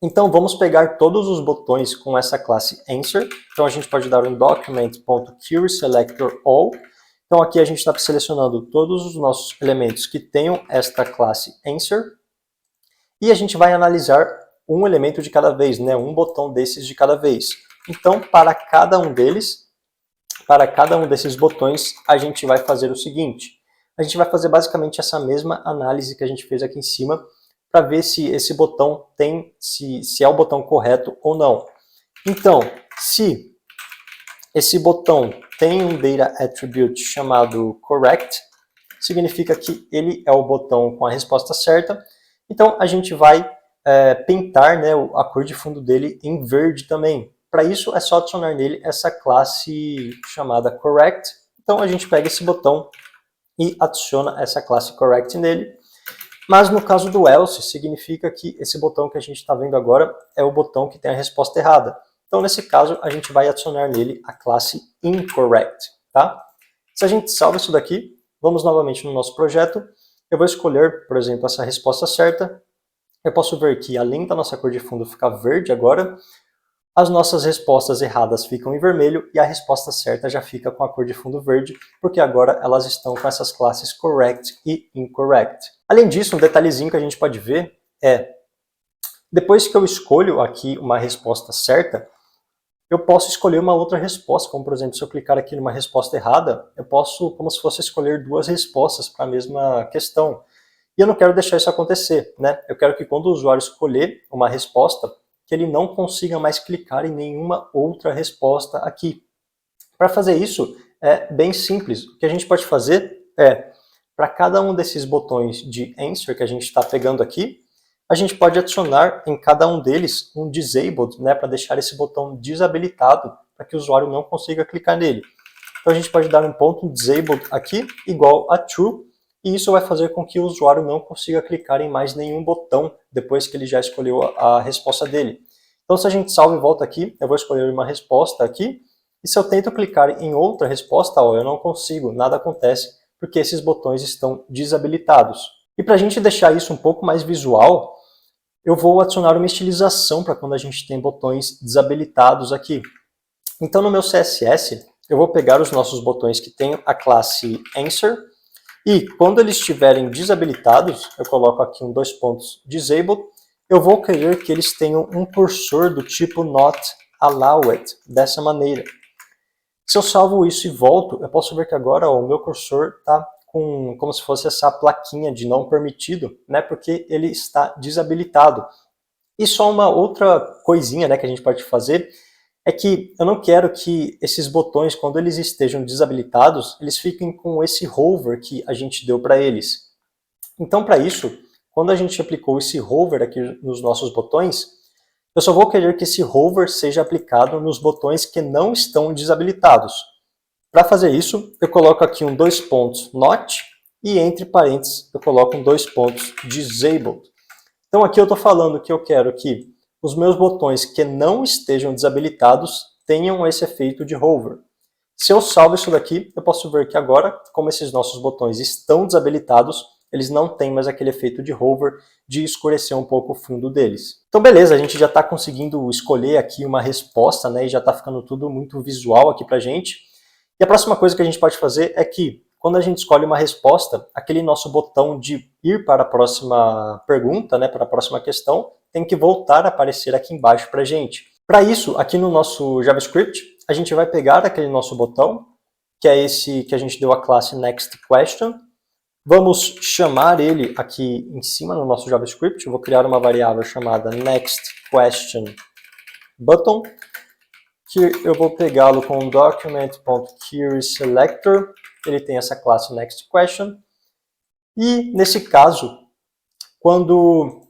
Então, vamos pegar todos os botões com essa classe answer. Então, a gente pode dar um document.querySelectorAll. Então, aqui a gente está selecionando todos os nossos elementos que tenham esta classe answer. E a gente vai analisar um elemento de cada vez, né, um botão desses de cada vez. Então, para cada um desses botões, a gente vai fazer o seguinte. A gente vai fazer basicamente essa mesma análise que a gente fez aqui em cima, para ver se esse botão se é o botão correto ou não. Então, se esse botão tem um data attribute chamado correct, significa que ele é o botão com a resposta certa. Então, a gente vai pintar, né, a cor de fundo dele em verde também. Para isso, é só adicionar nele essa classe chamada correct. Então, a gente pega esse botão e adiciona essa classe correct nele. Mas no caso do else, significa que esse botão que a gente está vendo agora é o botão que tem a resposta errada. Então, nesse caso, a gente vai adicionar nele a classe incorrect, tá? Se a gente salva isso daqui, vamos novamente no nosso projeto. Eu vou escolher, por exemplo, essa resposta certa. Eu posso ver que, além da nossa cor de fundo ficar verde agora, as nossas respostas erradas ficam em vermelho e a resposta certa já fica com a cor de fundo verde, porque agora elas estão com essas classes correct e incorrect. Além disso, um detalhezinho que a gente pode ver é, depois que eu escolho aqui uma resposta certa, eu posso escolher uma outra resposta, como por exemplo, se eu clicar aqui numa resposta errada, eu posso, como se fosse escolher 2 respostas para a mesma questão. E eu não quero deixar isso acontecer, né? Eu quero que quando o usuário escolher uma resposta, que ele não consiga mais clicar em nenhuma outra resposta aqui. Para fazer isso, é bem simples. O que a gente pode fazer é, para cada um desses botões de answer que a gente está pegando aqui, a gente pode adicionar em cada um deles um disabled, né, para deixar esse botão desabilitado, para que o usuário não consiga clicar nele. Então a gente pode dar um ponto disabled aqui, igual a true, e isso vai fazer com que o usuário não consiga clicar em mais nenhum botão depois que ele já escolheu a resposta dele. Então, se a gente salva e volta aqui, eu vou escolher uma resposta aqui, e se eu tento clicar em outra resposta, ó, eu não consigo, nada acontece, porque esses botões estão desabilitados. E para a gente deixar isso um pouco mais visual, eu vou adicionar uma estilização para quando a gente tem botões desabilitados aqui. Então, no meu CSS, eu vou pegar os nossos botões que têm a classe answer, e quando eles estiverem desabilitados, eu coloco aqui um 2 pontos disabled, eu vou querer que eles tenham um cursor do tipo not allowed, dessa maneira. Se eu salvo isso e volto, eu posso ver que agora ó, o meu cursor está como se fosse essa plaquinha de não permitido, né, porque ele está desabilitado. E só uma outra coisinha, né, que a gente pode fazer é que eu não quero que esses botões, quando eles estejam desabilitados, eles fiquem com esse hover que a gente deu para eles. Então, para isso, quando a gente aplicou esse hover aqui nos nossos botões, eu só vou querer que esse hover seja aplicado nos botões que não estão desabilitados. Para fazer isso, eu coloco aqui um 2 pontos not e entre parênteses eu coloco um 2 pontos disabled. Então aqui eu estou falando que eu quero que os meus botões que não estejam desabilitados tenham esse efeito de hover. Se eu salvo isso daqui, eu posso ver que agora, como esses nossos botões estão desabilitados, eles não têm mais aquele efeito de hover, de escurecer um pouco o fundo deles. Então beleza, a gente já está conseguindo escolher aqui uma resposta, né, e já está ficando tudo muito visual aqui para a gente. E a próxima coisa que a gente pode fazer é que, quando a gente escolhe uma resposta, aquele nosso botão de ir para a próxima pergunta, né, para a próxima questão, tem que voltar a aparecer aqui embaixo para a gente. Para isso, aqui no nosso JavaScript, a gente vai pegar aquele nosso botão, que é esse que a gente deu a classe Next Question, Vamos chamar ele aqui em cima no nosso JavaScript. Eu vou criar uma variável chamada nextQuestionButton, que eu vou pegá-lo com document.querySelector. Ele tem essa classe nextQuestion. E, nesse caso, quando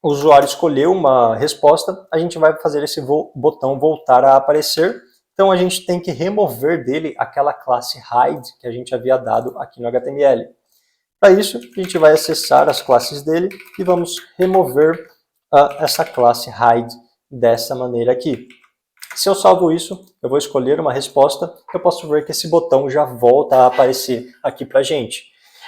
o usuário escolheu uma resposta, a gente vai fazer esse botão voltar a aparecer. Então, a gente tem que remover dele aquela classe hide que a gente havia dado aqui no HTML. Para isso, a gente vai acessar as classes dele e vamos remover essa classe hide dessa maneira aqui. Se eu salvo isso, eu vou escolher uma resposta, eu posso ver que esse botão já volta a aparecer aqui para a gente.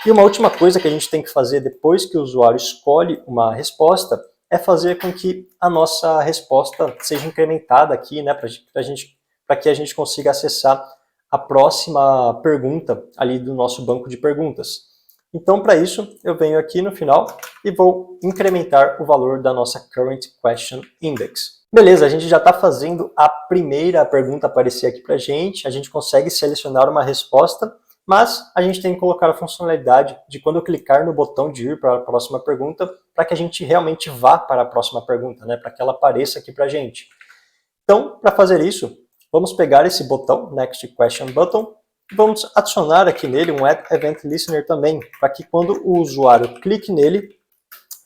E uma última coisa que a gente tem que fazer depois que o usuário escolhe uma resposta é fazer com que a nossa resposta seja incrementada aqui, né, para que a gente consiga acessar a próxima pergunta ali do nosso banco de perguntas. Então, para isso, eu venho aqui no final e vou incrementar o valor da nossa Current Question Index. Beleza, a gente já está fazendo a primeira pergunta aparecer aqui para a gente consegue selecionar uma resposta, mas a gente tem que colocar a funcionalidade de quando eu clicar no botão de ir para a próxima pergunta, para que a gente realmente vá para a próxima pergunta, né, para que ela apareça aqui para a gente. Então, para fazer isso, vamos pegar esse botão, Next Question Button, e vamos adicionar aqui nele um Add Event Listener também, para que quando o usuário clique nele,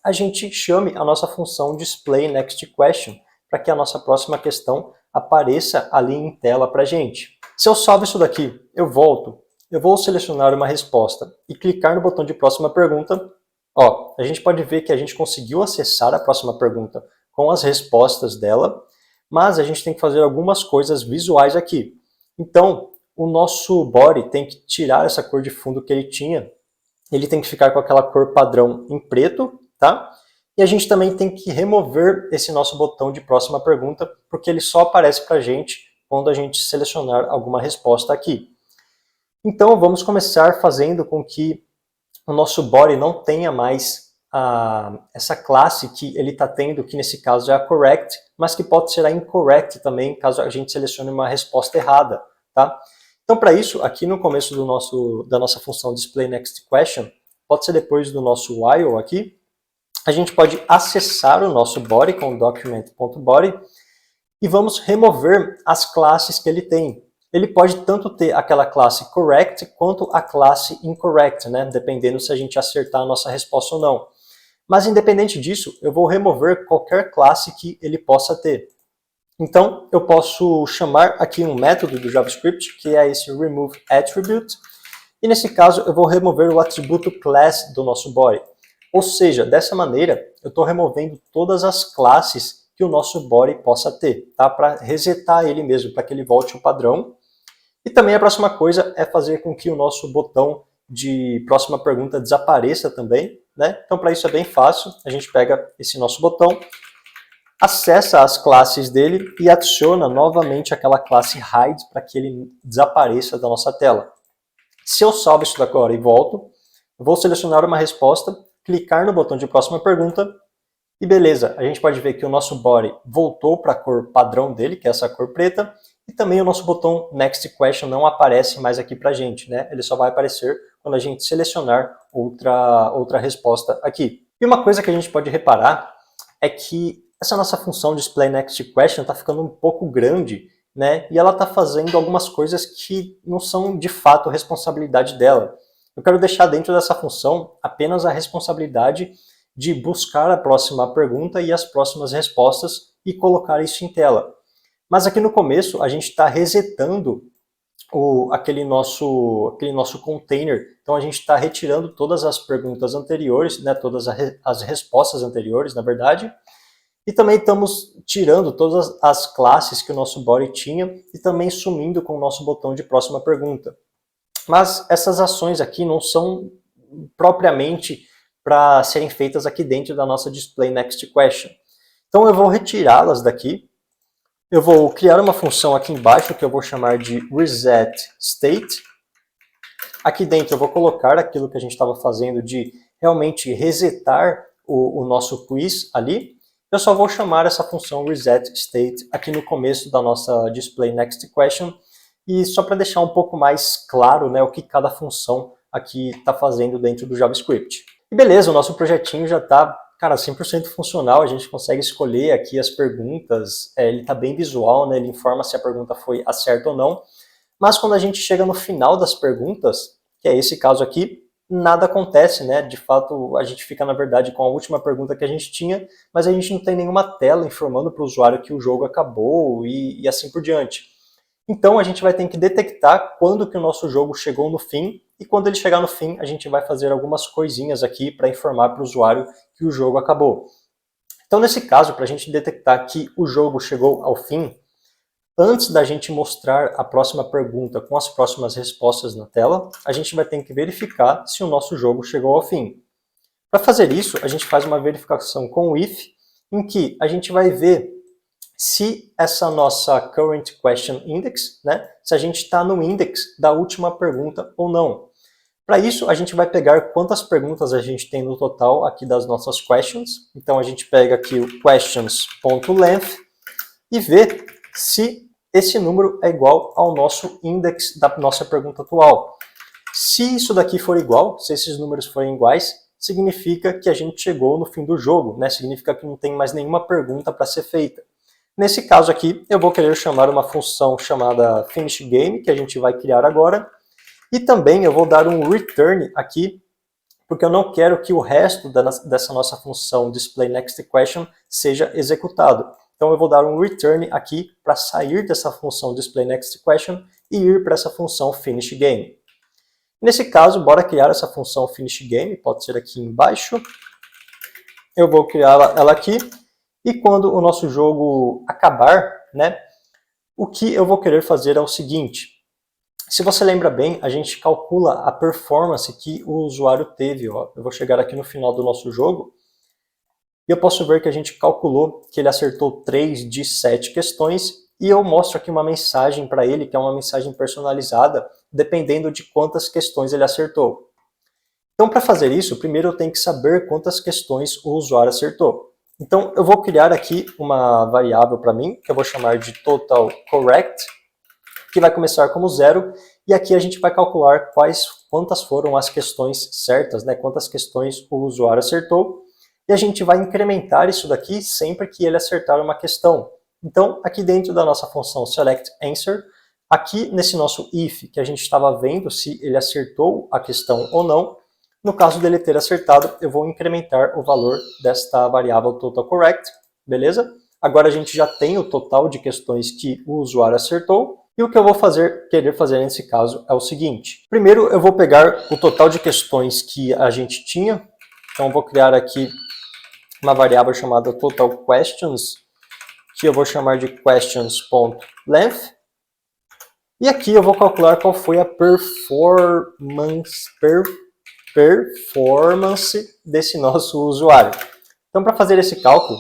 a gente chame a nossa função Display Next Question, para que a nossa próxima questão apareça ali em tela para a gente. Se eu salvo isso daqui, eu volto, eu vou selecionar uma resposta e clicar no botão de próxima pergunta, ó, a gente pode ver que a gente conseguiu acessar a próxima pergunta com as respostas dela, mas a gente tem que fazer algumas coisas visuais aqui. Então, o nosso body tem que tirar essa cor de fundo que ele tinha, ele tem que ficar com aquela cor padrão em preto, tá? E a gente também tem que remover esse nosso botão de próxima pergunta, porque ele só aparece para a gente quando a gente selecionar alguma resposta aqui. Então, vamos começar fazendo com que o nosso body não tenha mais essa classe que ele está tendo, que nesse caso é a correct, mas que pode ser a incorrect também, caso a gente selecione uma resposta errada, tá? Então, para isso, aqui no começo da nossa função displayNextQuestion, pode ser depois do nosso while aqui, a gente pode acessar o nosso body com document.body e vamos remover as classes que ele tem. Ele pode tanto ter aquela classe correct quanto a classe incorrect, né? Dependendo se a gente acertar a nossa resposta ou não. Mas independente disso, eu vou remover qualquer classe que ele possa ter. Então, eu posso chamar aqui um método do JavaScript, que é esse removeAttribute, e nesse caso eu vou remover o atributo class do nosso body. Ou seja, dessa maneira, eu estou removendo todas as classes que o nosso body possa ter, tá? Para resetar ele mesmo, para que ele volte ao padrão. E também a próxima coisa é fazer com que o nosso botão de próxima pergunta desapareça também, né? Então, para isso é bem fácil, a gente pega esse nosso botão, acessa as classes dele e adiciona novamente aquela classe hide para que ele desapareça da nossa tela. Se eu salvo isso agora e volto, eu vou selecionar uma resposta, clicar no botão de próxima pergunta e beleza, a gente pode ver que o nosso body voltou para a cor padrão dele, que é essa cor preta, e também o nosso botão Next Question não aparece mais aqui para a gente, né? Ele só vai aparecer quando a gente selecionar outra resposta aqui. E uma coisa que a gente pode reparar é que essa nossa função Display Next Question está ficando um pouco grande, né? E ela está fazendo algumas coisas que não são de fato responsabilidade dela. Eu quero deixar dentro dessa função apenas a responsabilidade de buscar a próxima pergunta e as próximas respostas e colocar isso em tela. Mas aqui no começo a gente está resetando aquele nosso container. Então a gente está retirando todas as perguntas anteriores, né, todas as respostas anteriores, na verdade, e também estamos tirando todas as classes que o nosso body tinha e também sumindo com o nosso botão de próxima pergunta. Mas essas ações aqui não são propriamente para serem feitas aqui dentro da nossa Display Next Question. Então eu vou retirá-las daqui. Eu vou criar uma função aqui embaixo que eu vou chamar de resetState. Aqui dentro eu vou colocar aquilo que a gente estava fazendo de realmente resetar o nosso quiz ali. Eu só vou chamar essa função resetState aqui no começo da nossa Display Next Question. E só para deixar um pouco mais claro, né, o que cada função aqui está fazendo dentro do JavaScript. E beleza, o nosso projetinho já está, cara, 100% funcional, a gente consegue escolher aqui as perguntas, ele está bem visual, né? Ele informa se a pergunta foi a certa ou não, mas quando a gente chega no final das perguntas, que é esse caso aqui, nada acontece, né? De fato, a gente fica, na verdade, com a última pergunta que a gente tinha, mas a gente não tem nenhuma tela informando para o usuário que o jogo acabou e assim por diante. Então, a gente vai ter que detectar quando que o nosso jogo chegou no fim, e quando ele chegar no fim, a gente vai fazer algumas coisinhas aqui para informar para o usuário que o jogo acabou. Então, nesse caso, para a gente detectar que o jogo chegou ao fim, antes da gente mostrar a próxima pergunta com as próximas respostas na tela, a gente vai ter que verificar se o nosso jogo chegou ao fim. Para fazer isso, a gente faz uma verificação com o if, em que a gente vai ver se essa nossa current question index, né, se a gente está no index da última pergunta ou não. Para isso, a gente vai pegar quantas perguntas a gente tem no total aqui das nossas questions. Então, a gente pega aqui o questions.length e vê se esse número é igual ao nosso index da nossa pergunta atual. Se isso daqui for igual, se esses números forem iguais, significa que a gente chegou no fim do jogo, né? Significa que não tem mais nenhuma pergunta para ser feita. Nesse caso aqui, eu vou querer chamar uma função chamada finishGame, que a gente vai criar agora, e também eu vou dar um return aqui, porque eu não quero que o resto dessa nossa função displayNextQuestion seja executado. Então eu vou dar um return aqui para sair dessa função displayNextQuestion e ir para essa função finishGame. Nesse caso, bora criar essa função finishGame, pode ser aqui embaixo. Eu vou criar ela aqui, e quando o nosso jogo acabar, né, o que eu vou querer fazer é o seguinte. Se você lembra bem, a gente calcula a performance que o usuário teve. Ó. Eu vou chegar aqui no final do nosso jogo, e eu posso ver que a gente calculou que ele acertou 3 de 7 questões, e eu mostro aqui uma mensagem para ele, que é uma mensagem personalizada, dependendo de quantas questões ele acertou. Então, para fazer isso, primeiro eu tenho que saber quantas questões o usuário acertou. Então, eu vou criar aqui uma variável para mim, que eu vou chamar de totalCorrect, que vai começar como 0, e aqui a gente vai calcular quantas foram as questões certas, né? Quantas questões o usuário acertou, e a gente vai incrementar isso daqui sempre que ele acertar uma questão. Então, aqui dentro da nossa função selectAnswer, aqui nesse nosso if, que a gente estava vendo se ele acertou a questão ou não, no caso dele ter acertado, eu vou incrementar o valor desta variável totalCorrect, beleza? Agora a gente já tem o total de questões que o usuário acertou, e o que eu vou querer fazer nesse caso é o seguinte. Primeiro eu vou pegar o total de questões que a gente tinha, então eu vou criar aqui uma variável chamada totalQuestions, que eu vou chamar de questions.length, e aqui eu vou calcular qual foi a performance desse nosso usuário. Então, para fazer esse cálculo,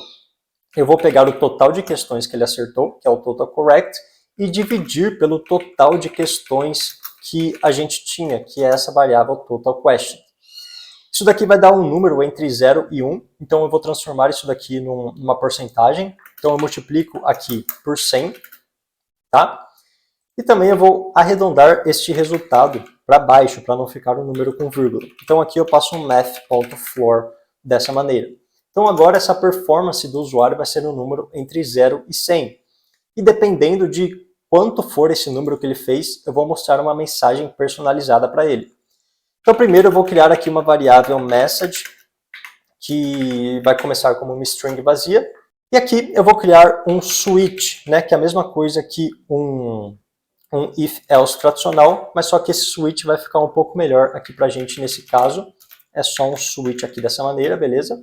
eu vou pegar o total de questões que ele acertou, que é o totalCorrect, e dividir pelo total de questões que a gente tinha, que é essa variável totalQuestion. Isso daqui vai dar um número entre 0 e 1, então eu vou transformar isso daqui numa porcentagem. Então eu multiplico aqui por 100, tá? E também eu vou arredondar este resultado para baixo, para não ficar um número com vírgula. Então aqui eu passo um math.floor dessa maneira. Então agora essa performance do usuário vai ser um número entre 0 e 100. E dependendo de quanto for esse número que ele fez, eu vou mostrar uma mensagem personalizada para ele. Então primeiro eu vou criar aqui uma variável message, que vai começar como uma string vazia. E aqui eu vou criar um switch, né, que é a mesma coisa que um if-else tradicional, mas só que esse switch vai ficar um pouco melhor aqui para a gente nesse caso. É só um switch aqui dessa maneira, beleza?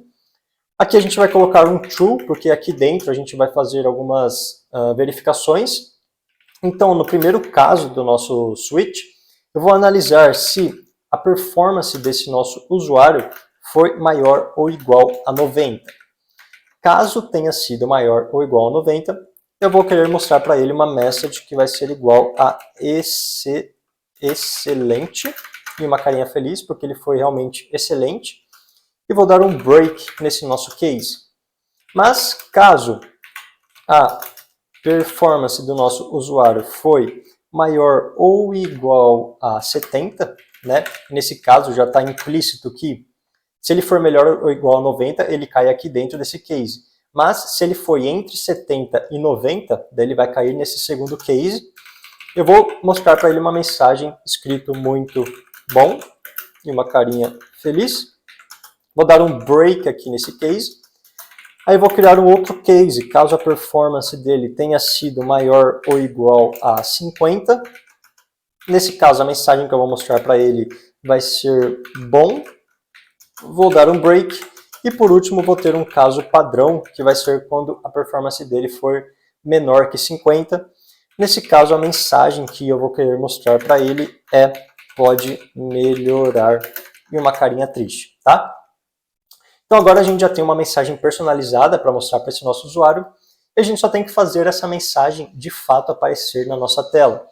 Aqui a gente vai colocar um true, porque aqui dentro a gente vai fazer algumas verificações. Então, no primeiro caso do nosso switch, eu vou analisar se a performance desse nosso usuário foi maior ou igual a 90. Caso tenha sido maior ou igual a 90, eu vou querer mostrar para ele uma message que vai ser igual a excelente, e uma carinha feliz, porque ele foi realmente excelente. E vou dar um break nesse nosso case. Mas caso a performance do nosso usuário foi maior ou igual a 70, né? Nesse caso já está implícito que se ele for melhor ou igual a 90, ele cai aqui dentro desse case. Mas se ele for entre 70 e 90, daí ele vai cair nesse segundo case. Eu vou mostrar para ele uma mensagem escrito muito bom e uma carinha feliz. Vou dar um break aqui nesse case. Aí eu vou criar um outro case, caso a performance dele tenha sido maior ou igual a 50. Nesse caso, a mensagem que eu vou mostrar para ele vai ser bom. Vou dar um break. E por último, vou ter um caso padrão, que vai ser quando a performance dele for menor que 50. Nesse caso, a mensagem que eu vou querer mostrar para ele é pode melhorar e uma carinha triste, tá? Então agora a gente já tem uma mensagem personalizada para mostrar para esse nosso usuário e a gente só tem que fazer essa mensagem de fato aparecer na nossa tela.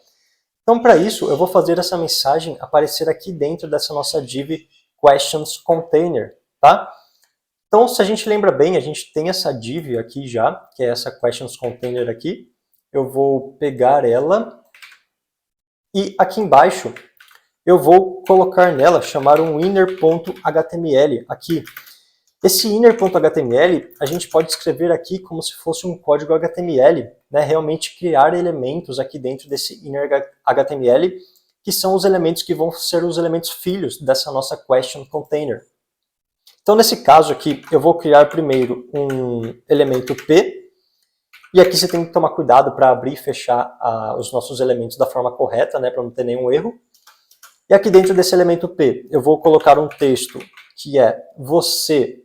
Então para isso eu vou fazer essa mensagem aparecer aqui dentro dessa nossa div questions container, tá? Então se a gente lembra bem, a gente tem essa div aqui já, que é essa questions container aqui. Eu vou pegar ela e aqui embaixo eu vou colocar nela, chamar um inner.html aqui. Esse inner.html a gente pode escrever aqui como se fosse um código HTML, né? Realmente criar elementos aqui dentro desse inner.html, que são os elementos que vão ser os elementos filhos dessa nossa question container. Então nesse caso aqui eu vou criar primeiro um elemento P, e aqui você tem que tomar cuidado para abrir e fechar os nossos elementos da forma correta, né? Para não ter nenhum erro. E aqui dentro desse elemento P eu vou colocar um texto que é você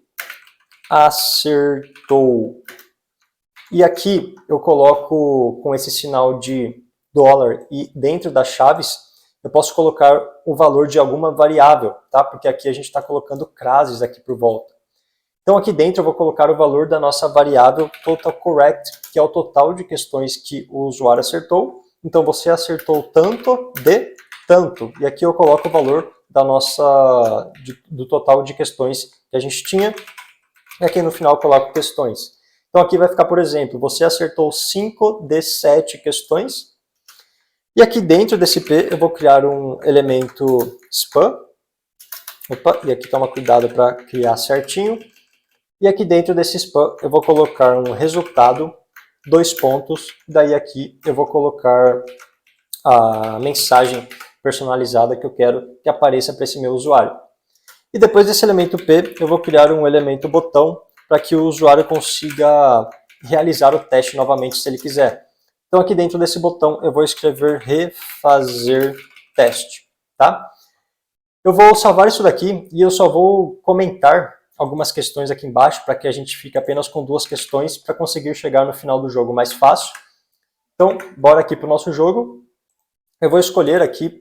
acertou. E aqui eu coloco com esse sinal de dólar e dentro das chaves eu posso colocar o valor de alguma variável, tá? Porque aqui a gente está colocando crases aqui por volta. Então aqui dentro eu vou colocar o valor da nossa variável total correct, que é o total de questões que o usuário acertou. Então você acertou tanto de tanto. E aqui eu coloco o valor da do total de questões que a gente tinha. E aqui no final eu coloco questões. Então aqui vai ficar, por exemplo, você acertou 5 de 7 questões. E aqui dentro desse P eu vou criar um elemento span. Opa, e aqui toma cuidado para criar certinho. E aqui dentro desse span eu vou colocar um resultado, 2 pontos. Daí aqui eu vou colocar a mensagem personalizada que eu quero que apareça para esse meu usuário. E depois desse elemento P, eu vou criar um elemento botão para que o usuário consiga realizar o teste novamente se ele quiser. Então aqui dentro desse botão eu vou escrever refazer teste, tá? Eu vou salvar isso daqui e eu só vou comentar algumas questões aqui embaixo para que a gente fique apenas com 2 questões para conseguir chegar no final do jogo mais fácil. Então, bora aqui para o nosso jogo. Eu vou escolher aqui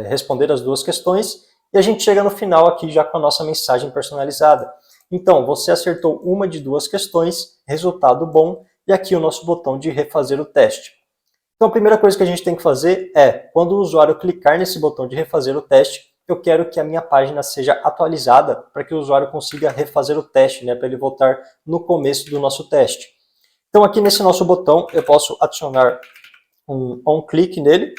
responder as 2 questões e a gente chega no final aqui já com a nossa mensagem personalizada. Então, você acertou uma de 2 questões, resultado bom, e aqui o nosso botão de refazer o teste. Então, a primeira coisa que a gente tem que fazer é, quando o usuário clicar nesse botão de refazer o teste, eu quero que a minha página seja atualizada para que o usuário consiga refazer o teste, né, para ele voltar no começo do nosso teste. Então, aqui nesse nosso botão, eu posso adicionar um on-click nele,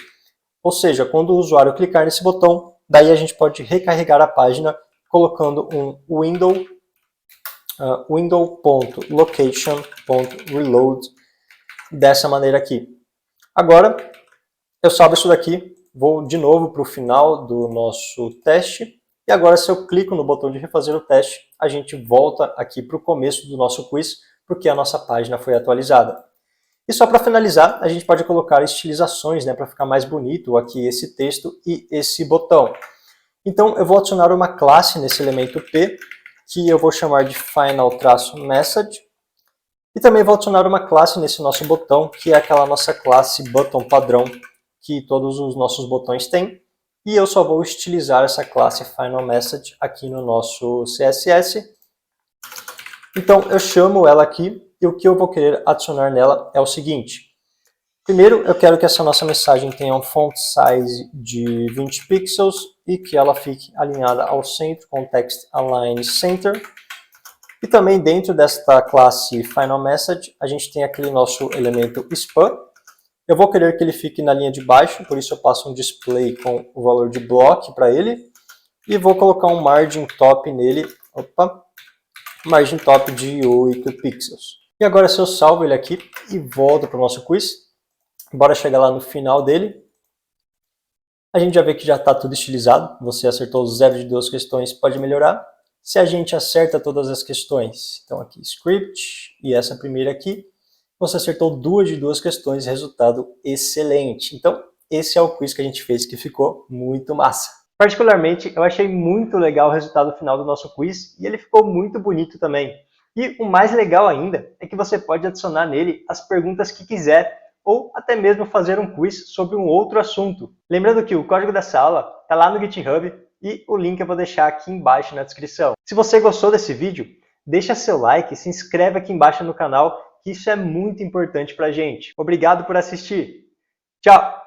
ou seja, quando o usuário clicar nesse botão, daí a gente pode recarregar a página colocando um window.location.reload dessa maneira aqui. Agora, eu salvo isso daqui, vou de novo para o final do nosso teste, e agora se eu clico no botão de refazer o teste, a gente volta aqui para o começo do nosso quiz, porque a nossa página foi atualizada. E só para finalizar, a gente pode colocar estilizações, né, para ficar mais bonito aqui esse texto e esse botão. Então eu vou adicionar uma classe nesse elemento P, que eu vou chamar de final-message. E também vou adicionar uma classe nesse nosso botão, que é aquela nossa classe button padrão, que todos os nossos botões têm. E eu só vou estilizar essa classe final-message aqui no nosso CSS. Então eu chamo ela aqui, e o que eu vou querer adicionar nela é o seguinte. Primeiro, eu quero que essa nossa mensagem tenha um font size de 20 pixels e que ela fique alinhada ao centro com o text align center. E também dentro desta classe final message, a gente tem aquele nosso elemento span, Eu vou querer que ele fique na linha de baixo, por isso eu passo um display com o valor de block para ele. E vou colocar um margin top nele, margin top de 8 pixels. E agora se eu salvo ele aqui e volto para o nosso quiz, bora chegar lá no final dele. A gente já vê que já está tudo estilizado, você acertou 0 de 2 questões, pode melhorar. Se a gente acerta todas as questões, então aqui script e essa primeira aqui, você acertou 2 de 2 questões, resultado excelente. Então esse é o quiz que a gente fez que ficou muito massa. Particularmente, eu achei muito legal o resultado final do nosso quiz e ele ficou muito bonito também. E o mais legal ainda é que você pode adicionar nele as perguntas que quiser ou até mesmo fazer um quiz sobre um outro assunto. Lembrando que o código dessa aula está lá no GitHub e o link eu vou deixar aqui embaixo na descrição. Se você gostou desse vídeo, deixa seu like e se inscreve aqui embaixo no canal, que isso é muito importante para a gente. Obrigado por assistir. Tchau!